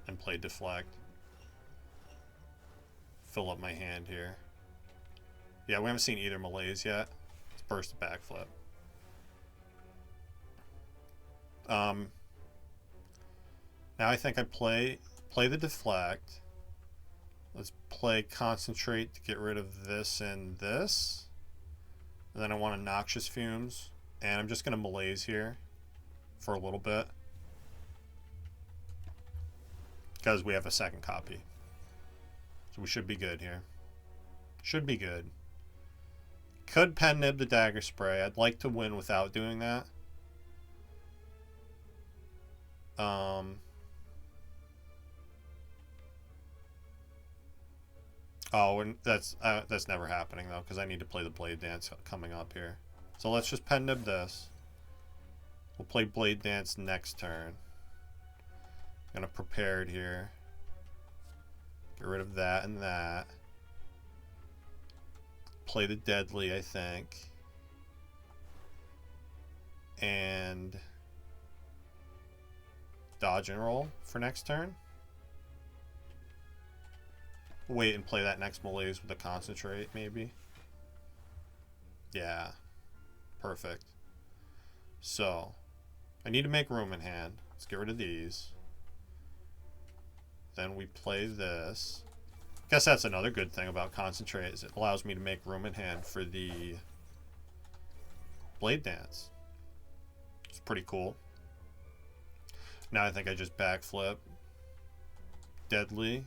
and play Deflect. Fill up my hand here. Yeah, we haven't seen either Malaise yet. It's burst Backflip. Now I think I play the Deflect. Let's play Concentrate to get rid of this and this. And then I want a Noxious Fumes. And I'm just going to malaise here for a little bit. Because we have a second copy. So we should be good here. Should be good. Could pen nib the Dagger Spray. I'd like to win without doing that. Oh, and that's never happening though, because I need to play the Blade Dance coming up here. So let's just pen nib this. We'll play Blade Dance next turn. I'm gonna prepare it here. Get rid of that and that. Play the Deadly, I think. And dodge and roll for next turn. Wait and play that next malaise with a concentrate, maybe. Yeah. Perfect. So, I need to make room in hand. Let's get rid of these. Then we play this. Guess that's another good thing about concentrate, is it allows me to make room in hand for the Blade Dance. It's pretty cool. Now I think I just backflip. Deadly.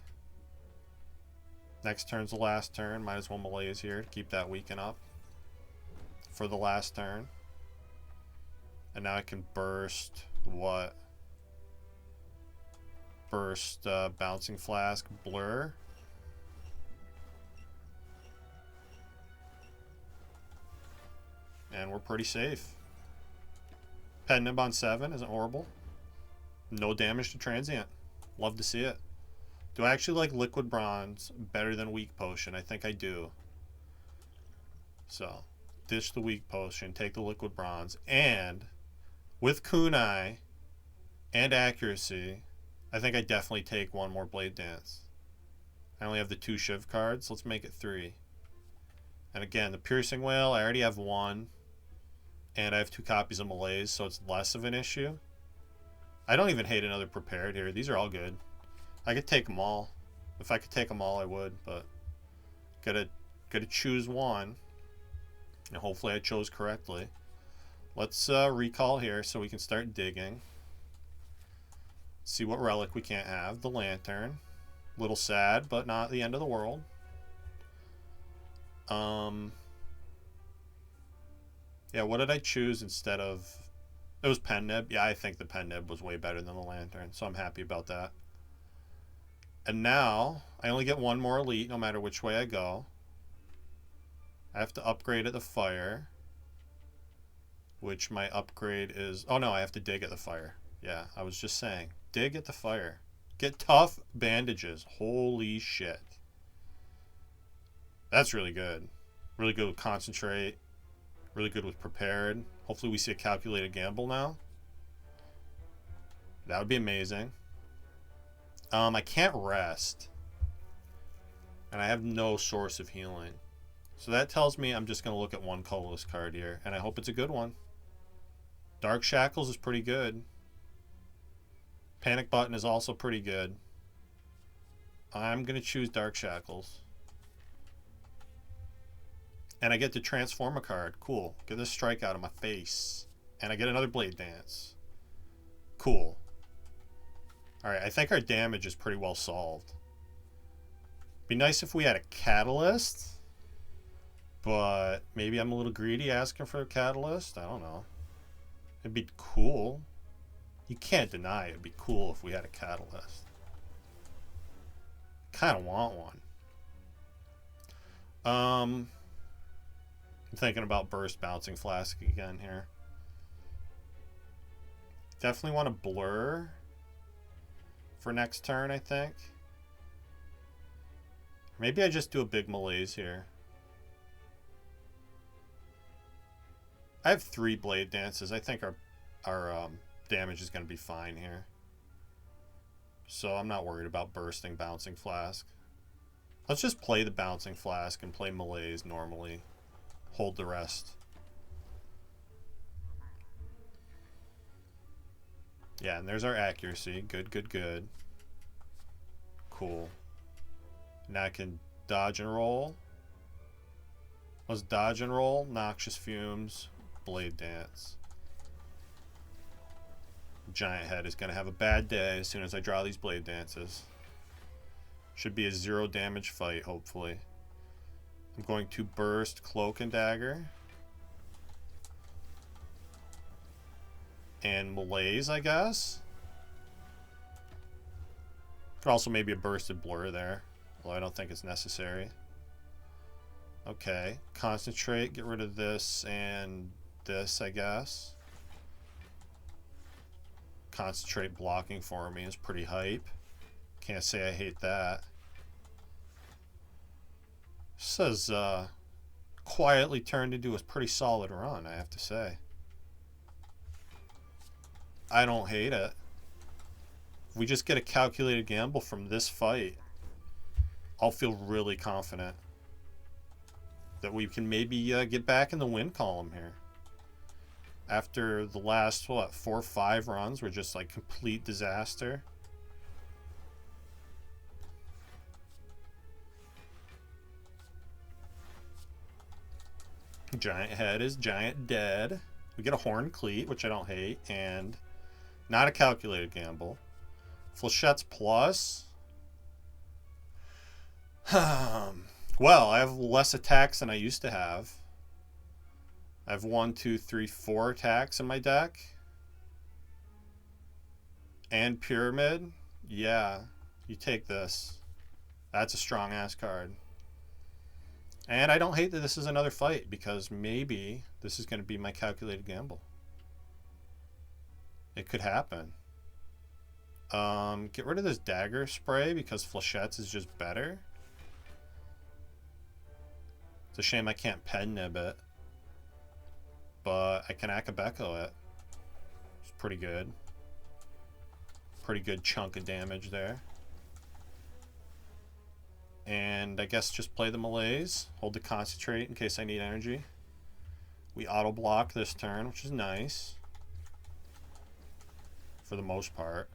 Next turn's the last turn. Might as well malaise here to keep that weaken up for the last turn. And now I can burst what? Burst Bouncing Flask, Blur. And we're pretty safe. Pen nib on 7 isn't horrible. No damage to Transient. Love to see it. Do I actually like Liquid Bronze better than Weak Potion? I think I do. So, ditch the Weak Potion, take the Liquid Bronze, and with Kunai and Accuracy, I think I definitely take one more Blade Dance. I only have the 2 Shiv cards. Let's make it 3. And again, the Piercing Wail, I already have 1. And I have 2 copies of Malaise, so it's less of an issue. I don't even hate another Prepared here. These are all good. I could take them all. If I could take them all, I would, but gotta choose one. And hopefully I chose correctly. Let's recall here so we can start digging. See what relic we can't have. The Lantern. Little sad, but not the end of the world. Yeah, what did I choose instead of... It was Pen Nib. Yeah, I think the Pen Nib was way better than the Lantern, so I'm happy about that. And now, I only get one more Elite no matter which way I go. I have to upgrade at the Fire. Which my upgrade is... Oh no, I have to dig at the Fire. Yeah, I was just saying. Dig at the Fire. Get Tough Bandages. Holy shit. That's really good. Really good with Concentrate. Really good with Prepared. Hopefully we see a Calculated Gamble now. That would be amazing. I can't rest. And I have no source of healing. So that tells me I'm just going to look at one colorless card here. And I hope it's a good one. Dark Shackles is pretty good. Panic Button is also pretty good. I'm going to choose Dark Shackles. And I get to transform a card. Cool. Get this strike out of my face. And I get another Blade Dance. Cool. Alright, I think our damage is pretty well solved. Be nice if we had a Catalyst. But maybe I'm a little greedy asking for a Catalyst. I don't know. It'd be cool. You can't deny it'd be cool if we had a Catalyst. Kind of want one. I'm thinking about Burst Bouncing Flask again here. Definitely want to Blur for next turn, I think. Maybe I just do a big Malaise here. I have 3 Blade Dances. I think our damage is going to be fine here. So I'm not worried about bursting Bouncing Flask. Let's just play the Bouncing Flask and play Malaise normally. Hold the rest. Yeah, and there's our Accuracy. Good, good, good. Cool. Now I can dodge and roll. Let's dodge and roll. Noxious Fumes. Blade Dance. Giant Head is going to have a bad day as soon as I draw these Blade Dances. Should be a 0 damage fight, hopefully. I'm going to burst Cloak and Dagger. And Malaise, I guess. Could also maybe a Bursted Blur there, although I don't think it's necessary. Okay, Concentrate, get rid of this and this, I guess. Concentrate blocking for me is pretty hype. Can't say I hate that. This has quietly turned into a pretty solid run, I have to say. I don't hate it. If we just get a calculated gamble from this fight, I'll feel really confident that we can maybe get back in the win column here. After the last, what, 4 or 5 runs were just like complete disaster. Giant Head is giant dead. We get a Horn Cleat, which I don't hate, and not a calculated gamble. Flechette's plus. Well, I have less attacks than I used to have. I have 1, 2, 3, 4 attacks in my deck. And Pyramid. Yeah, you take this. That's a strong ass card. And I don't hate that this is another fight, because maybe this is going to be my calculated gamble. It could happen. Get rid of this Dagger Spray because Flechette's is just better. It's a shame I can't Pen Nib it. But I can Akabeko it. It's pretty good. Pretty good chunk of damage there. And I guess just play the Malaise. Hold the Concentrate in case I need energy. We auto block this turn, which is nice. For the most part.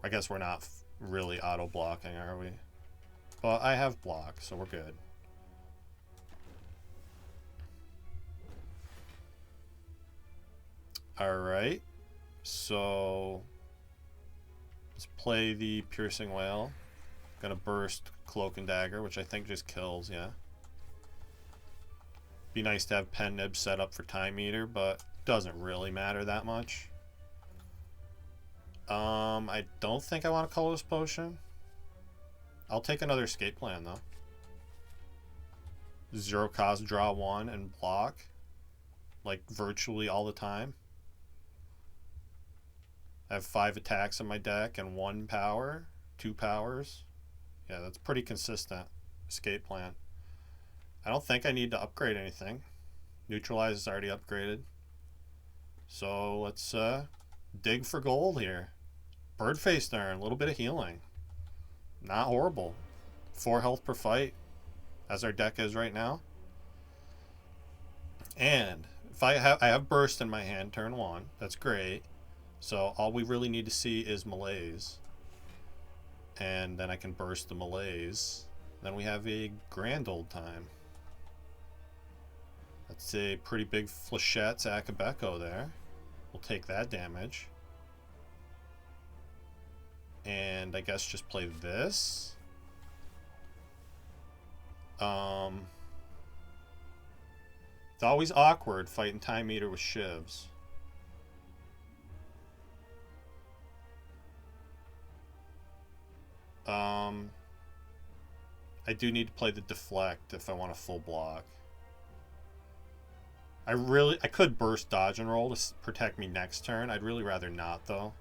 I guess we're not really auto blocking, are we? But I have block, so we're good. Alright. So let's play the Piercing Wail. Gonna burst Cloak and Dagger, which I think just kills, yeah. Be nice to have Pen Nib set up for Time Eater, but doesn't really matter that much. I don't think I want a Colorless Potion. I'll take another Escape Plan, though. 0 cost, draw 1, and block. Like, virtually all the time. I have 5 attacks in my deck and 1 power. 2 powers. Yeah, that's pretty consistent. Escape Plan. I don't think I need to upgrade anything. Neutralize is already upgraded. So let's dig for gold here. Birdface Urn, a little bit of healing. Not horrible. 4 health per fight, as our deck is right now. And if I have Burst in my hand turn 1. That's great. So all we really need to see is Malaise. And then I can burst the Malaise. Then we have a grand old time. That's a pretty big Flechette's Akabeko there. We'll take that damage. And I guess just play this. It's always awkward fighting Time Eater with Shivs. I do need to play the Deflect if I want a full block. I could burst dodge and roll to protect me next turn. I'd really rather not, though.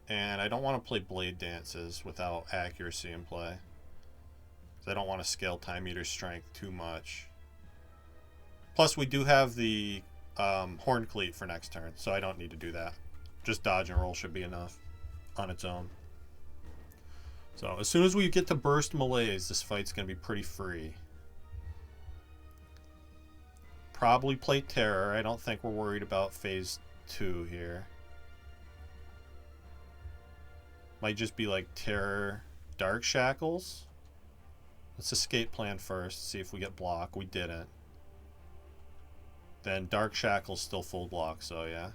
And I don't want to play Blade Dances without accuracy in play. I don't want to scale Time Eater's strength too much. Plus, we do have the Horn Cleat for next turn, so I don't need to do that. Just dodge and roll should be enough on its own. So as soon as we get to burst Malaise, this fight's going to be pretty free. Probably play Terror. I don't think we're worried about phase 2 here. Might just be like Terror, Dark Shackles. Let's escape plan first, see if we get block. We didn't. Then Dark Shackles still full block, so yeah.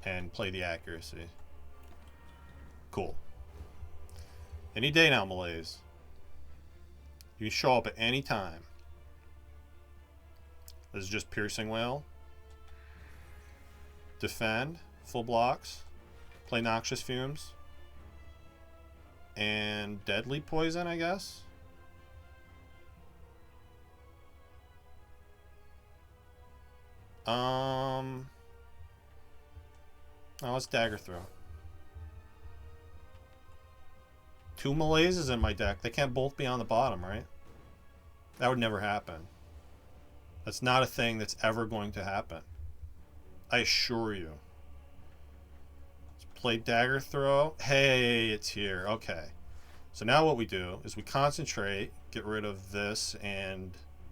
And play the accuracy. Cool. Any day now, Malaise. You can show up at any time. This is just Piercing Wail. Defend. Full blocks. Play Noxious Fumes. And Deadly Poison, I guess. Oh, let's Dagger Throw. 2 Malaises in my deck. They can't both be on the bottom, right? That would never happen. That's not a thing that's ever going to happen. I assure you. Let's play Dagger Throw. Hey, it's here. Okay. So now what we do is we concentrate, get rid of this and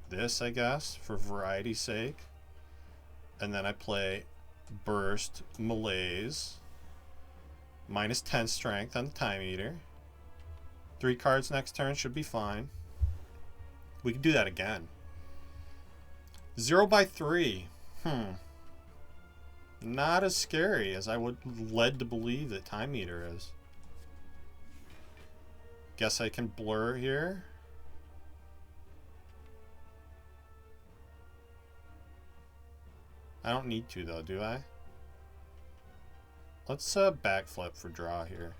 this, I guess, for variety's sake. And then I play Burst Malaise. Minus 10 strength on the Time Eater. 3 cards next turn should be fine. We can do that again. 0 by 3. Not as scary as I would led to believe that Time Eater is. Guess I can blur here. I don't need to though, do I? Let's backflip for draw here.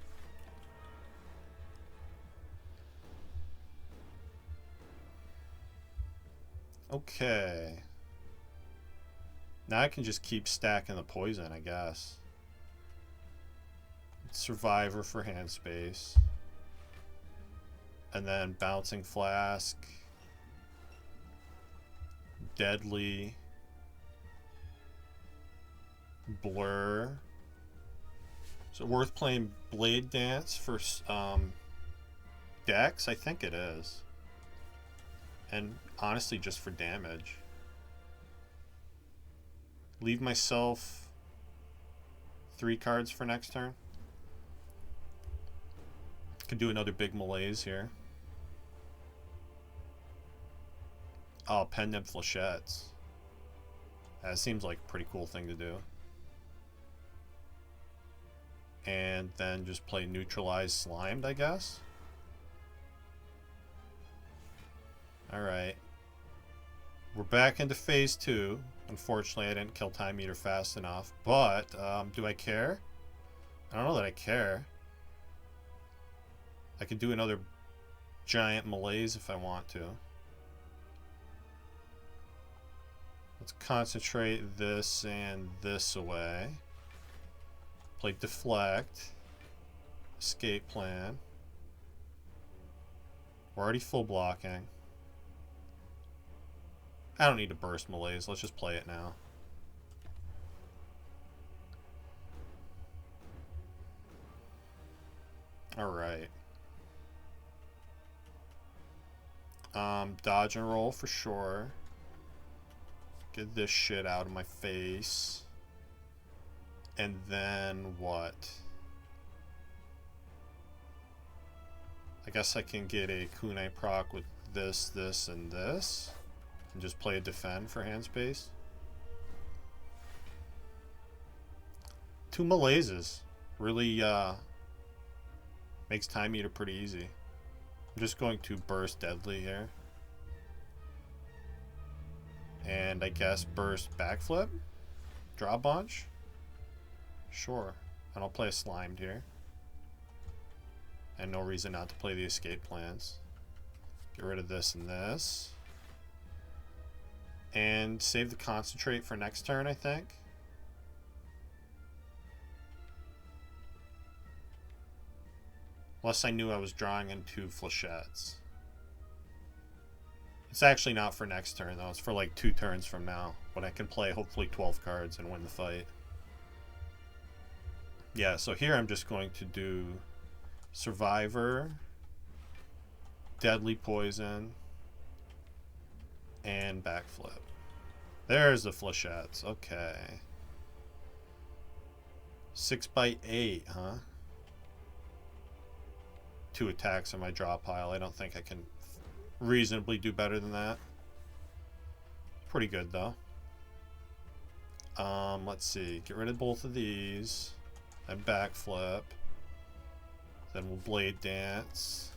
Okay. Now I can just keep stacking the poison, I guess. Survivor for hand space. And then Bouncing Flask. Deadly. Blur. Is it worth playing Blade Dance for decks? I think it is. And honestly, just for damage. Leave myself 3 cards for next turn. Could do another big Malaise here. Oh, Pendant Flechettes. That seems like a pretty cool thing to do. And then just play Neutralize Slimed, I guess. Alright. We're back into phase 2. Unfortunately, I didn't kill Time Eater fast enough. But, do I care? I don't know that I care. I could do another giant Malaise if I want to. Let's concentrate this and this away. Play Deflect. Escape Plan. We're already full blocking. I don't need to burst Malaise. Let's just play it now. Alright. Dodge and roll for sure. Get this shit out of my face. And then what? I guess I can get a Kunai proc with this, this, and this. And just play a defend for hand space. 2 Malaises. Really makes Time Eater pretty easy. I'm just going to burst Deadly here. And I guess burst Backflip? Draw a bunch? Sure. And I'll play a Slimed here. And no reason not to play the escape plans. Get rid of this and this. And save the concentrate for next turn, I think. Unless I knew I was drawing in 2 Flechettes. It's actually not for next turn, though. It's for like 2 turns from now. When I can play hopefully 12 cards and win the fight. Yeah, so here I'm just going to do Survivor, Deadly Poison, and Backflip. There's the Flechettes. Okay. 6 by 8, huh? 2 attacks in my draw pile. I don't think I can reasonably do better than that. Pretty good, though. Let's see. Get rid of both of these. And backflip. Then we'll blade dance.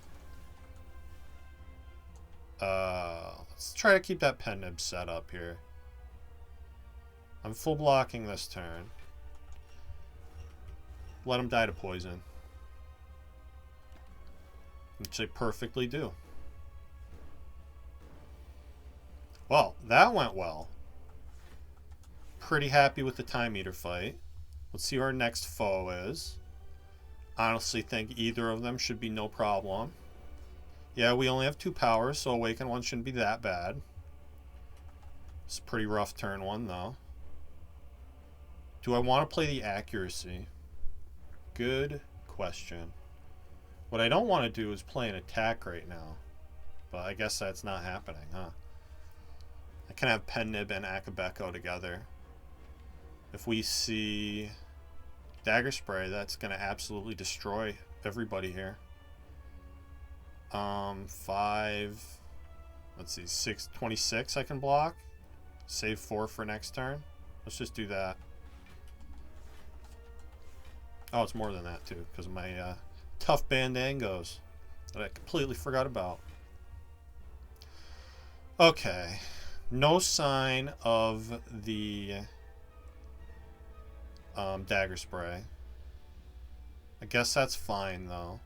Let's try to keep that pen nib set up here. I'm full blocking this turn. Let him die to poison. Which they perfectly do. Well, that went well. Pretty happy with the time eater fight. Let's see who our next foe is. Honestly think either of them should be no problem. Yeah, we only have 2 powers, so Awaken 1 shouldn't be that bad. It's a pretty rough turn 1, though. Do I want to play the accuracy? Good question. What I don't want to do is play an attack right now. But I guess that's not happening, huh? I can have Pen Nib and Akabeko together. If we see Dagger Spray, that's going to absolutely destroy everybody here. 5... Let's see, 6, 26 I can block. Save 4 for next turn. Let's just do that. Oh, it's more than that, too, because of my tough bandangos that I completely forgot about. Okay. No sign of the Dagger Spray. I guess that's fine, though.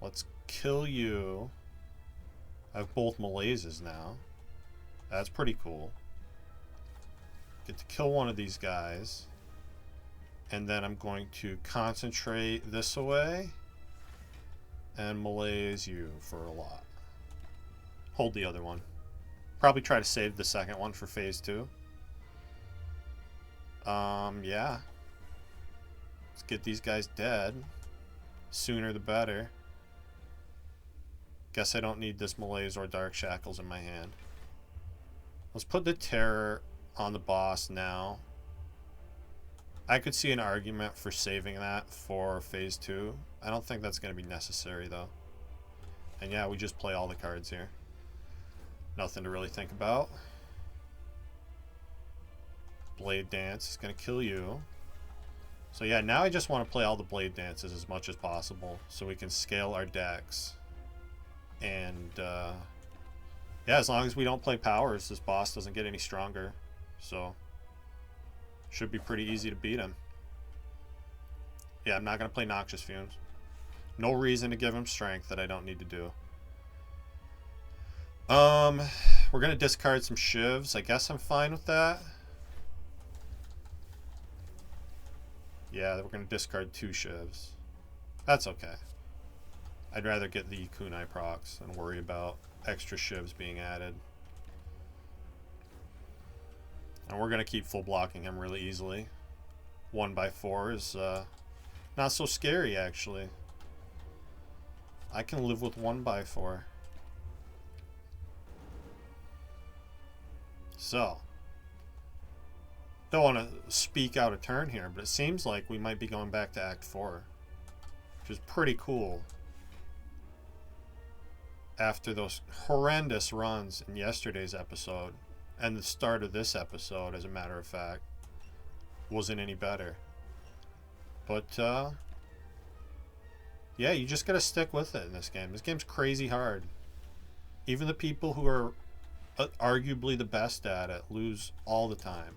Let's kill you. I have both Malaises now. That's pretty cool. Get to kill one of these guys. And then I'm going to concentrate this away. And Malaise you for a lot. Hold the other one. Probably try to save the second one for phase 2. Yeah. Let's get these guys dead. Sooner the better. Guess I don't need this Malaise or Dark Shackles in my hand. Let's put the Terror on the boss now. I could see an argument for saving that for phase 2. I don't think that's going to be necessary, though. And yeah, we just play all the cards here. Nothing to really think about. Blade Dance is going to kill you. So yeah, now I just want to play all the Blade Dances as much as possible so we can scale our decks. And yeah, as long as we don't play powers, this boss doesn't get any stronger. So should be pretty easy to beat him. Yeah, I'm not going to play Noxious Fumes. No reason to give him strength that I don't need to do. We're going to discard some Shivs. I guess I'm fine with that. Yeah, we're going to discard 2 Shivs. That's okay. I'd rather get the Kunai procs and worry about extra Shivs being added. And we're going to keep full blocking him really easily. 1x4 is not so scary, actually. I can live with 1x4. So, don't want to speak out of turn here, but it seems like we might be going back to Act 4. Which is pretty cool. After those horrendous runs in yesterday's episode, and the start of this episode, as a matter of fact, wasn't any better. But, yeah, you just gotta stick with it in this game. This game's crazy hard. Even the people who are arguably the best at it lose all the time.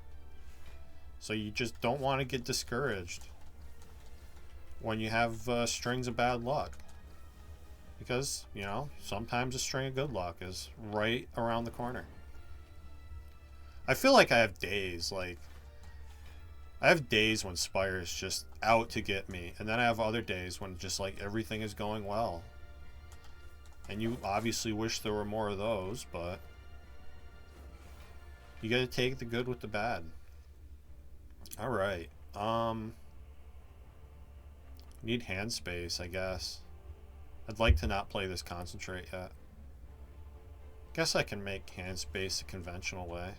So you just don't want to get discouraged when you have strings of bad luck. Because, you know, sometimes a string of good luck is right around the corner. I feel like I have days, like, I have days when Spire's just out to get me. And then I have other days when just, like, everything is going well. And you obviously wish there were more of those, but you gotta take the good with the bad. Alright. Need hand space, I guess. I'd like to not play this concentrate yet. Guess I can make hand space a conventional way.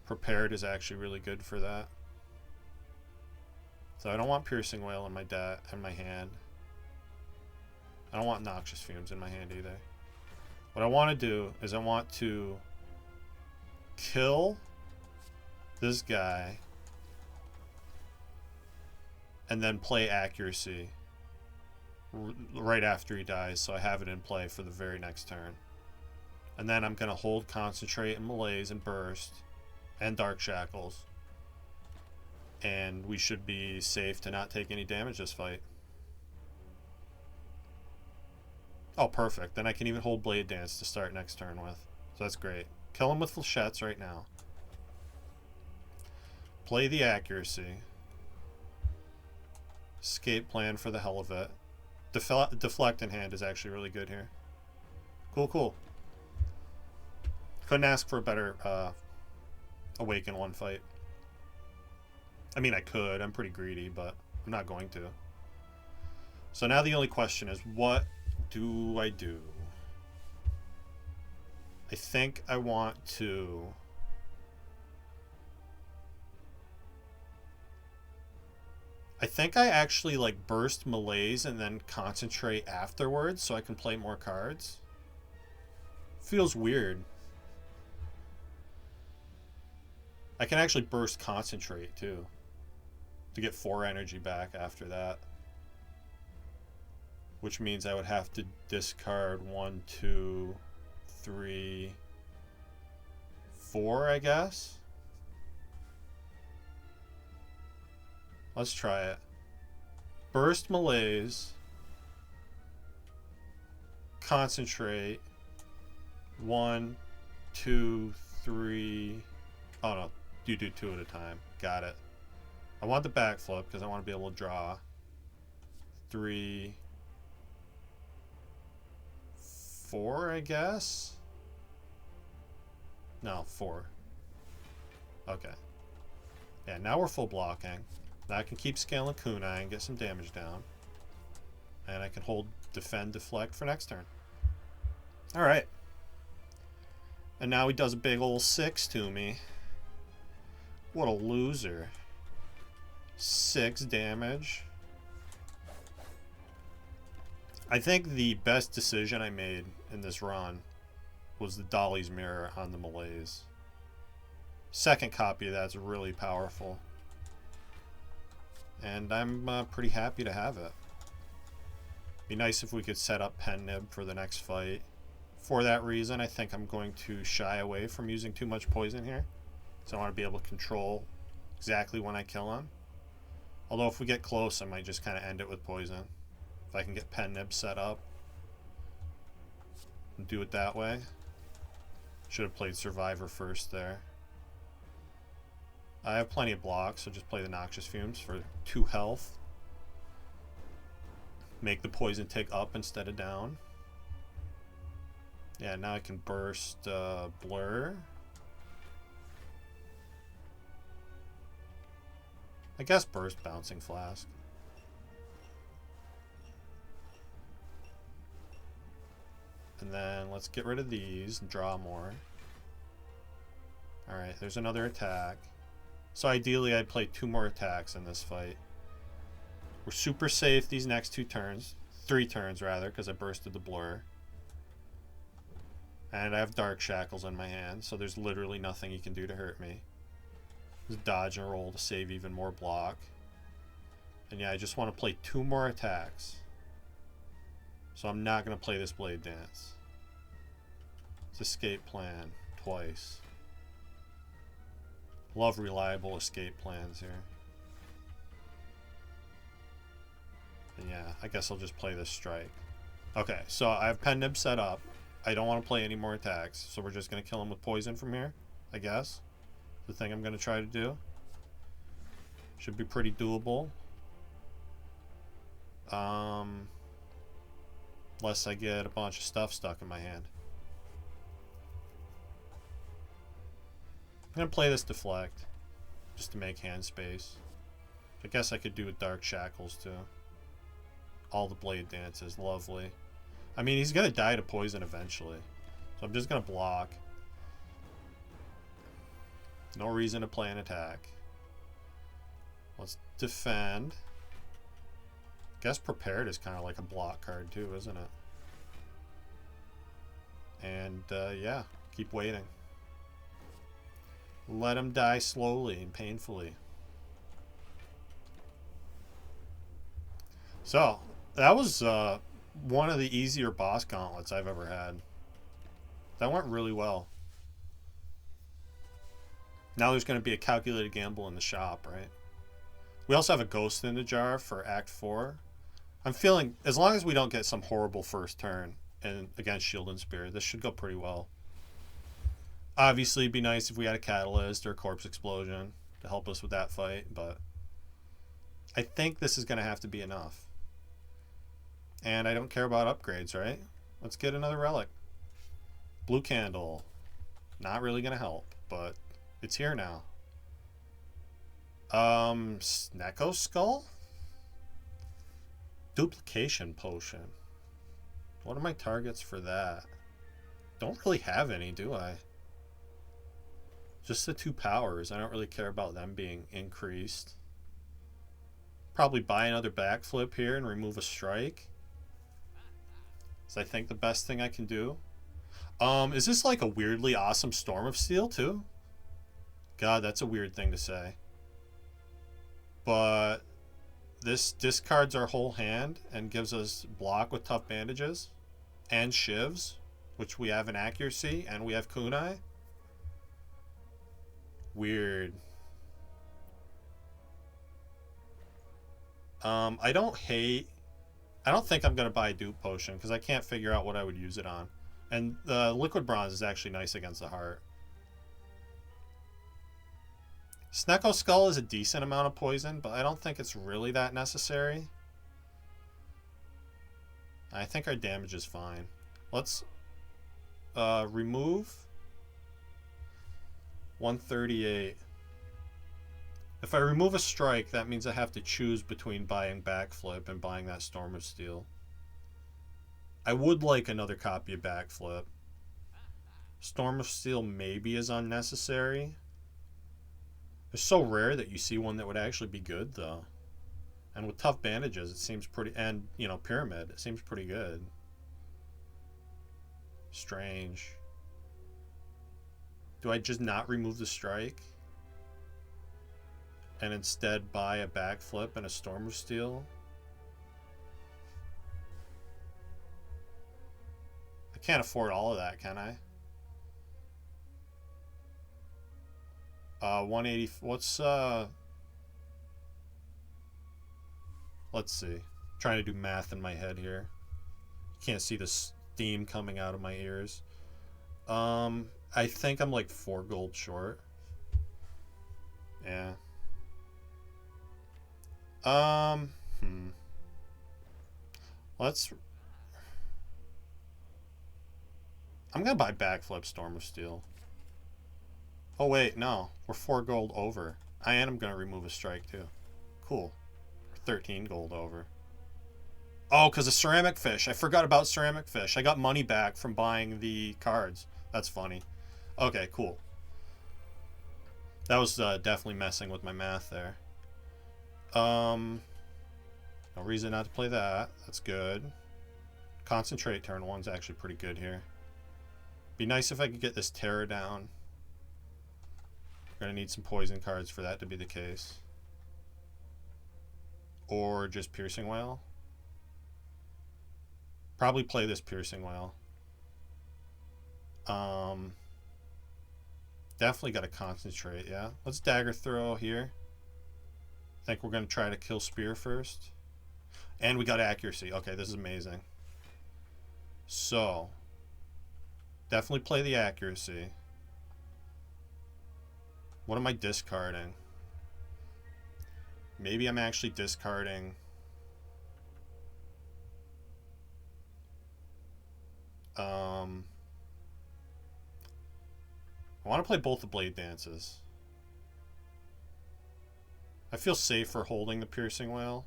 Prepared is actually really good for that. So I don't want Piercing Wail in my hand. I don't want Noxious Fumes in my hand either. What I want to do is I want to kill this guy and then play Accuracy right after he dies, so I have it in play for the very next turn. And then I'm going to hold Concentrate and Malaise and Burst and Dark Shackles. And we should be safe to not take any damage this fight. Oh, perfect. Then I can even hold Blade Dance to start next turn with. So that's great. Kill him with Flechettes right now. Play the Accuracy. Escape Plan for the hell of it. Deflect in hand is actually really good here. Cool, cool. Couldn't ask for a better Awaken 1 fight. I mean, I could. I'm pretty greedy, but I'm not going to. So now the only question is, what do I do? I think I want to... I think I actually like burst Malaise and then concentrate afterwards so I can play more cards. Feels weird. I can actually burst Concentrate too to get 4 energy back after that. Which means I would have to discard 1, 2, 3, 4, I guess. Let's try it. Burst Malaise. Concentrate. 1, 2, 3. Oh no, you do 2 at a time. Got it. I want the backflip because I want to be able to draw. 3, 4, I guess? No, 4. Okay. Yeah, now we're full blocking. Now I can keep scaling Kunai and get some damage down. And I can hold Defend, Deflect for next turn. Alright. And now he does a big old 6 to me. What a loser. 6 damage. I think the best decision I made in this run was the Dolly's Mirror on the Malaise. Second copy of that's really powerful. And I'm pretty happy to have it. Be nice if we could set up Pen Nib for the next fight. For that reason, I think I'm going to shy away from using too much poison here. So I want to be able to control exactly when I kill him. Although if we get close, I might just kind of end it with poison. If I can get Pen Nib set up and do it that way. Should have played Survivor first there. I have plenty of blocks, so just play the Noxious Fumes for 2 health. Make the poison tick up instead of down. Yeah, now I can burst Blur. I guess burst Bouncing Flask. And then let's get rid of these and draw more. Alright, there's another attack. So ideally I'd play 2 more attacks in this fight. We're super safe these next 2 turns. 3 turns rather, because I bursted the Blur. And I have Dark Shackles in my hand, so there's literally nothing he can do to hurt me. Just dodge and roll to save even more block. And yeah, I just want to play 2 more attacks. So I'm not going to play this Blade Dance. It's Escape Plan twice. Love reliable escape plans here. And yeah, I guess I'll just play this Strike. Okay, so I have Pen Nib set up. I don't want to play any more attacks, so we're just going to kill him with poison from here, I guess. The thing I'm going to try to do. Should be pretty doable. Unless I get a bunch of stuff stuck in my hand. I'm going to play this Deflect, just to make hand space. I guess I could do with Dark Shackles too. All the Blade Dances, lovely. I mean, he's going to die to poison eventually. So I'm just going to block. No reason to play an attack. Let's defend. Guess prepared is kind of like a block card too, isn't it? And yeah, keep waiting. Let him die slowly and painfully. So, that was one of the easier boss gauntlets I've ever had. That went really well. Now there's going to be a calculated gamble in the shop, right? We also have a ghost in the jar for Act 4. I'm feeling, as long as we don't get some horrible first turn and against Shield and Spear, this should go pretty well. Obviously, it'd be nice if we had a Catalyst or a Corpse Explosion to help us with that fight, but I think this is going to have to be enough. And I don't care about upgrades, right? Let's get another relic. Blue Candle. Not really going to help, but it's here now. Snecko Skull? Duplication Potion. What are my targets for that? Don't really have any, do I? Just the 2 powers. I don't really care about them being increased. Probably buy another backflip here and remove a strike. Is I think the best thing I can do. Is this like a weirdly awesome Storm of Steel too? God, that's a weird thing to say. But this discards our whole hand and gives us block with tough bandages and shivs, which we have in accuracy, and we have kunai. Weird. I don't think I'm going to buy a dupe potion because I can't figure out what I would use it on. And the liquid bronze is actually nice against the heart. Snecko Skull is a decent amount of poison, but I don't think it's really that necessary. I think our damage is fine. Let's remove 138. If I remove a strike, that means I have to choose between buying Backflip and buying that Storm of Steel. I would like another copy of Backflip. Storm of Steel maybe is unnecessary. It's so rare that you see one that would actually be good, though. And with tough bandages, it seems pretty... And, you know, Pyramid, it seems pretty good. Strange. Do I just not remove the strike? And instead buy a Backflip and a Storm of Steel? I can't afford all of that, can I? 180... What's, let's see. I'm trying to do math in my head here. Can't see the steam coming out of my ears. I think I'm like 4 gold short. Yeah. Let's... I'm gonna buy Backflip Storm of Steel. Oh wait, no. We're 4 gold over. I am gonna remove a strike too. Cool. 13 gold over. Oh, because of Ceramic Fish. I forgot about Ceramic Fish. I got money back from buying the cards. That's funny. Okay, cool. That was definitely messing with my math there. No reason not to play that. That's good. Concentrate turn 1's actually pretty good here. Be nice if I could get this Terror down. We're going to need some poison cards for that to be the case. Or just Piercing Wail. Probably play this Piercing Wail. Definitely got to concentrate, yeah. Let's Dagger Throw here. I think we're going to try to kill Spear first. And we got accuracy. Okay, this is amazing. So, definitely play the accuracy. What am I discarding? Maybe I'm actually discarding... I want to play both the Blade Dances. I feel safer holding the Piercing Wail.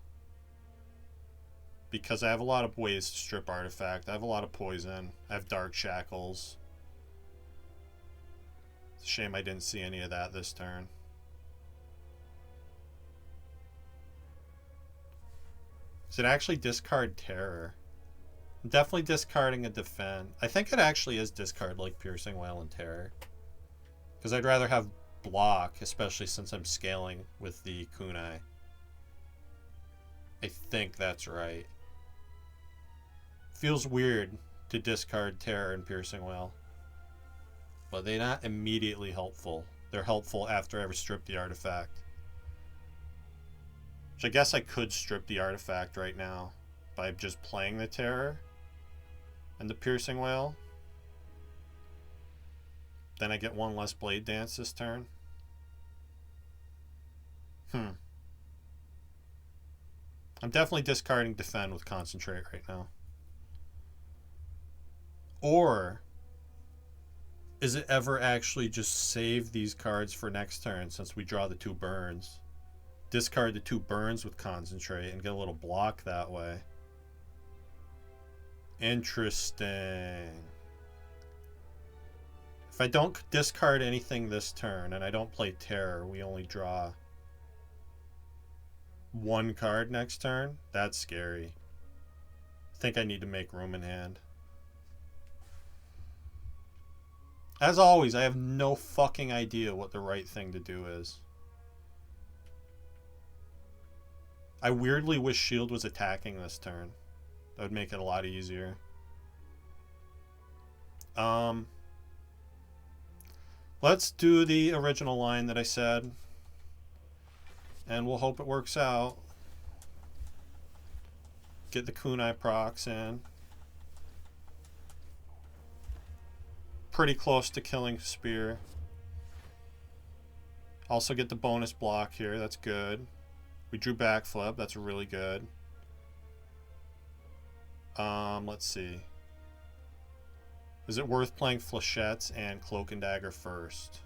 Because I have a lot of ways to strip Artifact. I have a lot of poison. I have Dark Shackles. It's a shame I didn't see any of that this turn. Does it actually discard terror? I'm definitely discarding a defend. I think it actually is discard like Piercing Wail and Terror. Because I'd rather have block, especially since I'm scaling with the kunai. I think that's right. Feels weird to discard Terror and Piercing Wail. But they're not immediately helpful. They're helpful after I've stripped the artifact. Which I guess I could strip the artifact right now by just playing the Terror and the Piercing Wail. Then I get one less Blade Dance this turn. I'm definitely discarding Defend with Concentrate right now. Or is it ever actually just save these cards for next turn since we draw the 2 burns? Discard the 2 burns with Concentrate and get a little block that way. Interesting. If I don't discard anything this turn and I don't play Terror, we only draw 1 card next turn. That's scary. I think I need to make room in hand. As always, I have no fucking idea what the right thing to do is. I weirdly wish Shield was attacking this turn. That would make it a lot easier. Let's do the original line that I said. And we'll hope it works out. Get the kunai procs in. Pretty close to killing Spear. Also get the bonus block here. That's good. We drew backflip. That's really good. Let's see. Is it worth playing Flechettes and Cloak and Dagger first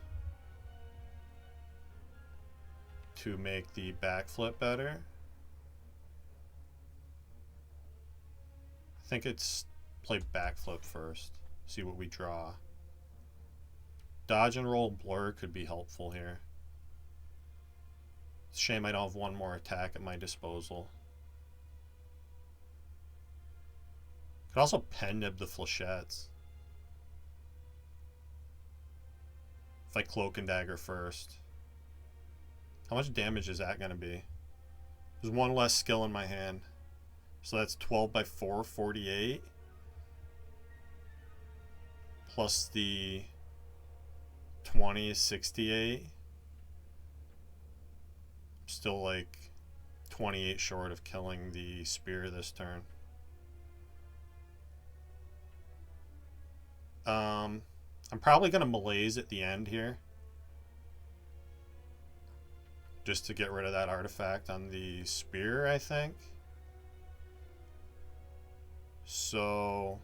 to make the backflip better? I think it's play backflip first. See what we draw. Dodge and roll Blur could be helpful here. It's a shame I don't have one more attack at my disposal. Could also pen nib the Flechettes. If I Cloak and Dagger first. How much damage is that going to be? There's 1 less skill in my hand. So that's 12 by 4, 48. Plus the 20 is 68. Still like 28 short of killing the Spear this turn. I'm probably going to malaise at the end here. Just to get rid of that artifact on the Spear, I think. So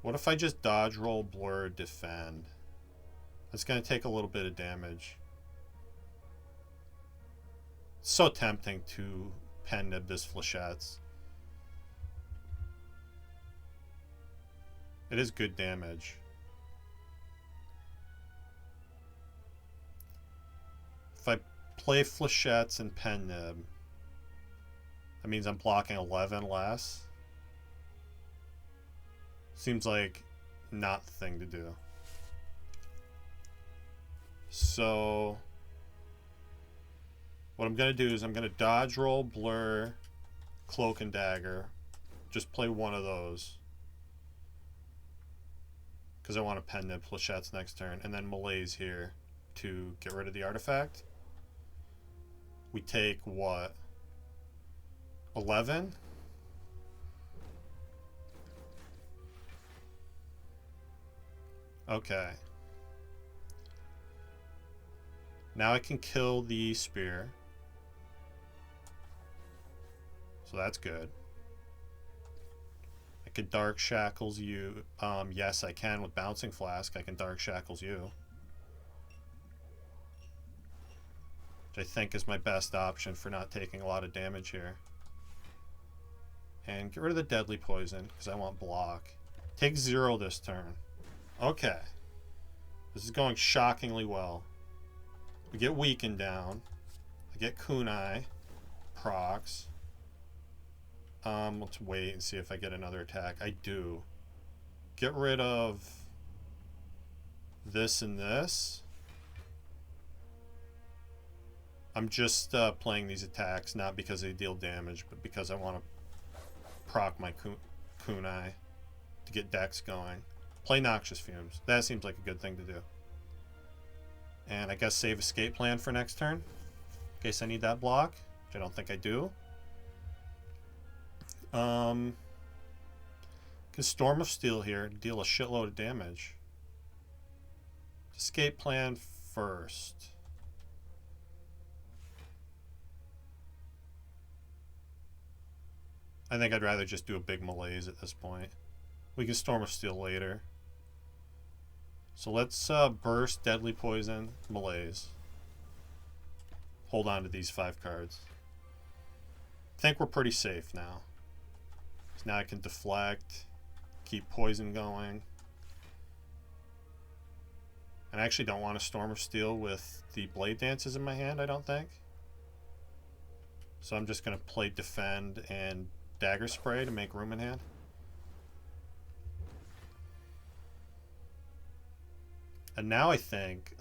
what if I just dodge, roll, blur, defend? That's going to take a little bit of damage. It's so tempting to pen nib this Flechettes. It is good damage. If I play Flechettes and pen nib, that means I'm blocking 11 less. Seems like not the thing to do. So what I'm going to do is I'm going to dodge, roll, blur, Cloak and Dagger. Just play one of those. Because I want to pen nib Flechettes next turn. And then malaise here to get rid of the artifact. We take what? 11? Okay. Now I can kill the Spear. So that's good. I could Dark Shackles you. Yes, I can with Bouncing Flask. I can Dark Shackles you. Which I think is my best option for not taking a lot of damage here. And get rid of the Deadly Poison, because I want block. Take 0 this turn. Okay. This is going shockingly well. We get Weakened down. I get Kunai. procs. Let's wait and see if I get another attack. I do. Get rid of this and this. I'm just playing these attacks, not because they deal damage, but because I want to proc my kunai to get Dex going. Play Noxious Fumes. That seems like a good thing to do. And I guess save escape plan for next turn, in case I need that block, which I don't think I do. Can Storm of Steel here, deal a shitload of damage. Escape plan first. I think I'd rather just do a big malaise at this point. We can Storm of Steel later. So let's burst, Deadly Poison, malaise. Hold on to these 5 cards. I think we're pretty safe now. So now I can deflect, keep poison going. And I actually don't want a Storm of Steel with the Blade Dances in my hand, I don't think. So I'm just going to play Defend and Dagger Spray to make room in hand. And now I think,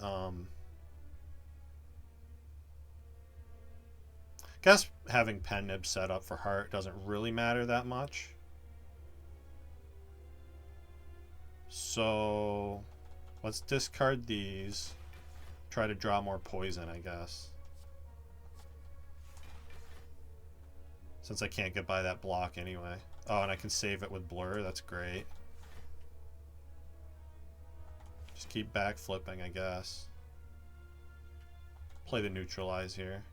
guess having Pen Nib set up for Heart doesn't really matter that much. So let's discard these. Try to draw more poison, I guess. Since I can't get by that block anyway. Oh, and I can save it with Blur. That's great. Just keep back flipping, I guess. Play the Neutralize here.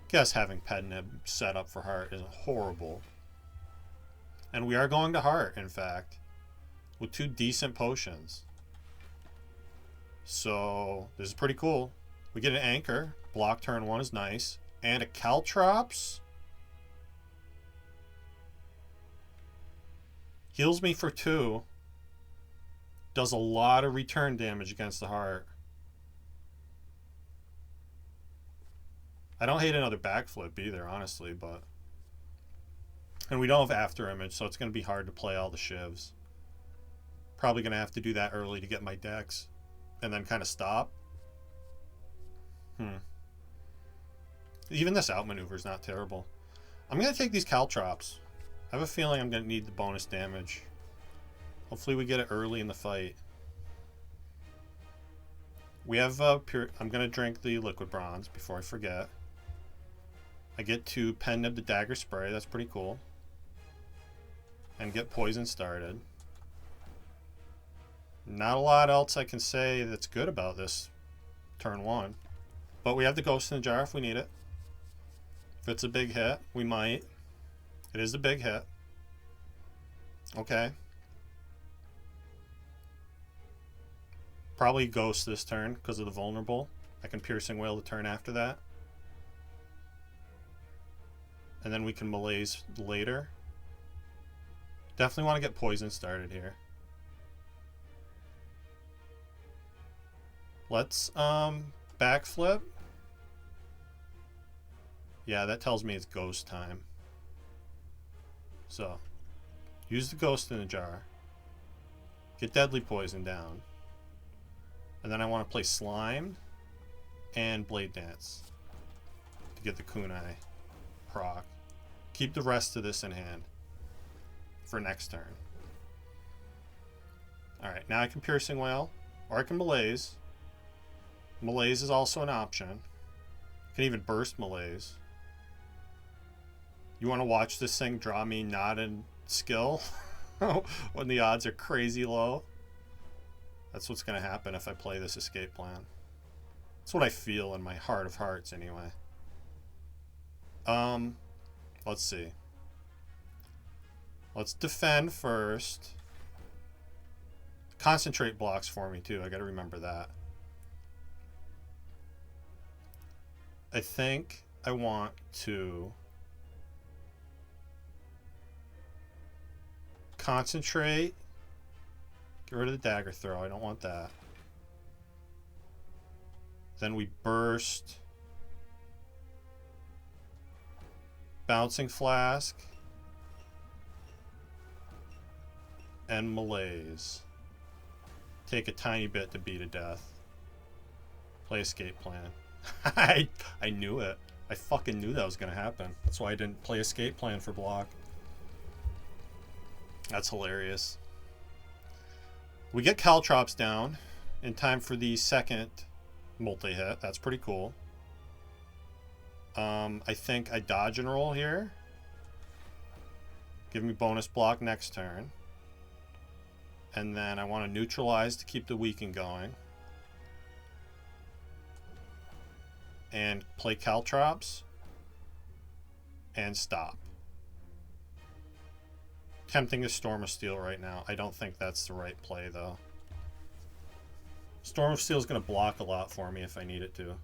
Guess having Pen Nib set up for Heart isn't horrible. And we are going to Heart, in fact, with 2 decent potions. So this is pretty cool. We get an Anchor. Block turn 1 is nice. And a Caltrops. Heals me for 2. Does a lot of return damage against the Heart. I don't hate another backflip either, honestly, but... And we don't have After Image, so it's going to be hard to play all the shivs. Probably going to have to do that early to get my decks. And then kind of stop. Even this outmaneuver is not terrible. I'm going to take these Caltrops. I have a feeling I'm going to need the bonus damage. Hopefully we get it early in the fight. We have pure... I'm going to drink the Liquid Bronze before I forget. I get to Pen Nib the Dagger Spray. That's pretty cool. And get poison started. Not a lot else I can say that's good about this turn 1. But we have the Ghost in the Jar if we need it. If it's a big hit, we might. It is a big hit. Okay. Probably Ghost this turn because of the Vulnerable. I can Piercing Wail the turn after that. And then we can Malaise later. Definitely want to get Poison started here. Let's backflip. Yeah, that tells me it's Ghost time. So, use the Ghost in the Jar. Get Deadly Poison down. And then I want to play Slime and Blade Dance to get the Kunai proc. Keep the rest of this in hand for next turn. Alright, now I can Piercing Wail, or I can Malaise. Malaise is also an option. I can even Burst Malaise. You want to watch this thing draw me not in skill when the odds are crazy low? That's what's going to happen if I play this escape plan. That's what I feel in my heart of hearts anyway. Let's see. Let's defend first. Concentrate blocks for me too. I got to remember that. I think I want to concentrate. Get rid of the Dagger Throw. I don't want that. Then we burst. Bouncing Flask. And Malaise. Take a tiny bit to beat a death. Play Escape Plan. I knew it. I fucking knew that was going to happen. That's why I didn't play Escape Plan for block. That's hilarious. We get Caltrops down in time for the second multi-hit. That's pretty cool. I think I dodge and roll here. Give me bonus block next turn. And then I want to neutralize to keep the weaken going. And play Caltrops. And stop. Tempting to Storm of Steel right now. I don't think that's the right play, though. Storm of Steel is going to block a lot for me if I need it to.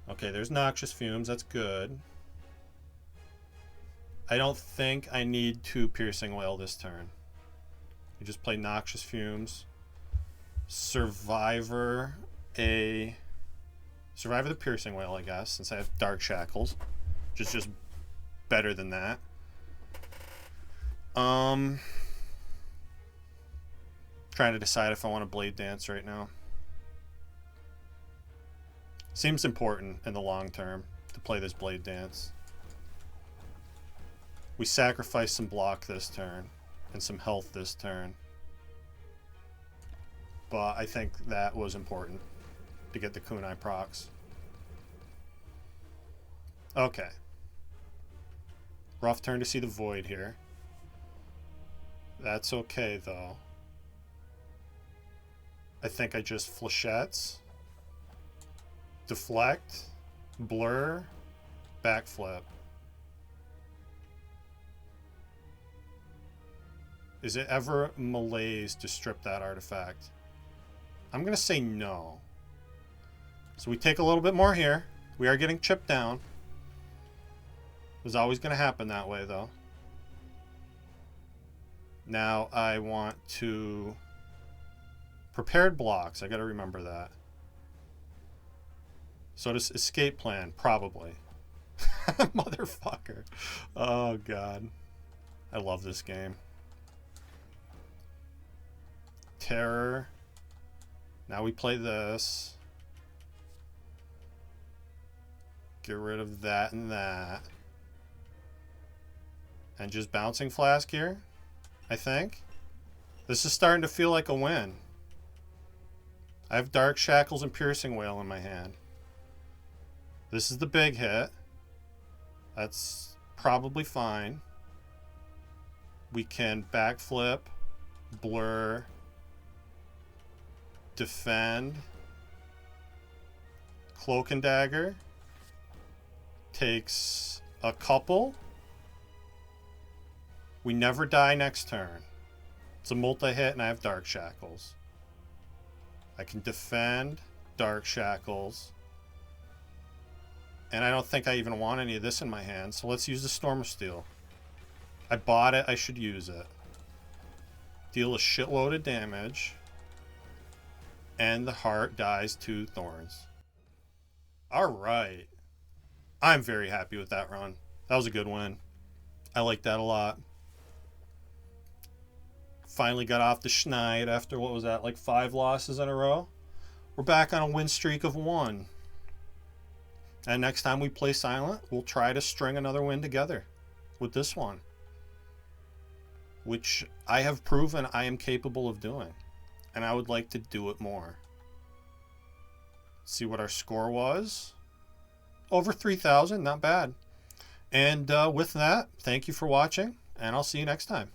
Okay, there's Noxious Fumes. That's good. I don't think I need to Piercing Wail this turn. You just play Noxious Fumes. Survivor the Piercing Wail, I guess, since I have Dark Shackles. Which is just better than that. Trying to decide if I want to Blade Dance right now. Seems important in the long term to play this Blade Dance. We sacrifice some block this turn and some health this turn. But I think that was important to get the Kunai procs. Okay. Rough turn to see the Void here. That's okay, though. I think I just Flechettes. Deflect. Blur. Backflip. Is it ever Malaise to strip that artifact? I'm going to say no. So we take a little bit more here. We are getting chipped down. It was always going to happen that way, though. Now I want to... Prepared blocks. I got to remember that. So does Escape Plan. Probably. Motherfucker. Oh, God. I love this game. Terror. Now we play this. Get rid of that and that. And just Bouncing Flask here, I think. This is starting to feel like a win. I have Dark Shackles and Piercing Wail in my hand. This is the big hit. That's probably fine. We can backflip, blur, defend, Cloak and Dagger. Takes a couple. We never die next turn. It's a multi-hit and I have Dark Shackles. I can defend, Dark Shackles. And I don't think I even want any of this in my hand, so let's use the Storm of Steel. I bought it, I should use it. Deal a shitload of damage. And the heart dies to Thorns. Alright. I'm very happy with that run. That was a good win. I like that a lot. Finally got off the schneid after, what was that, like 5 losses in a row? We're back on a win streak of 1. And next time we play Silent, we'll try to string another win together with this one. Which I have proven I am capable of doing. And I would like to do it more. See what our score was. Over 3,000, not bad. And with that, thank you for watching, and I'll see you next time.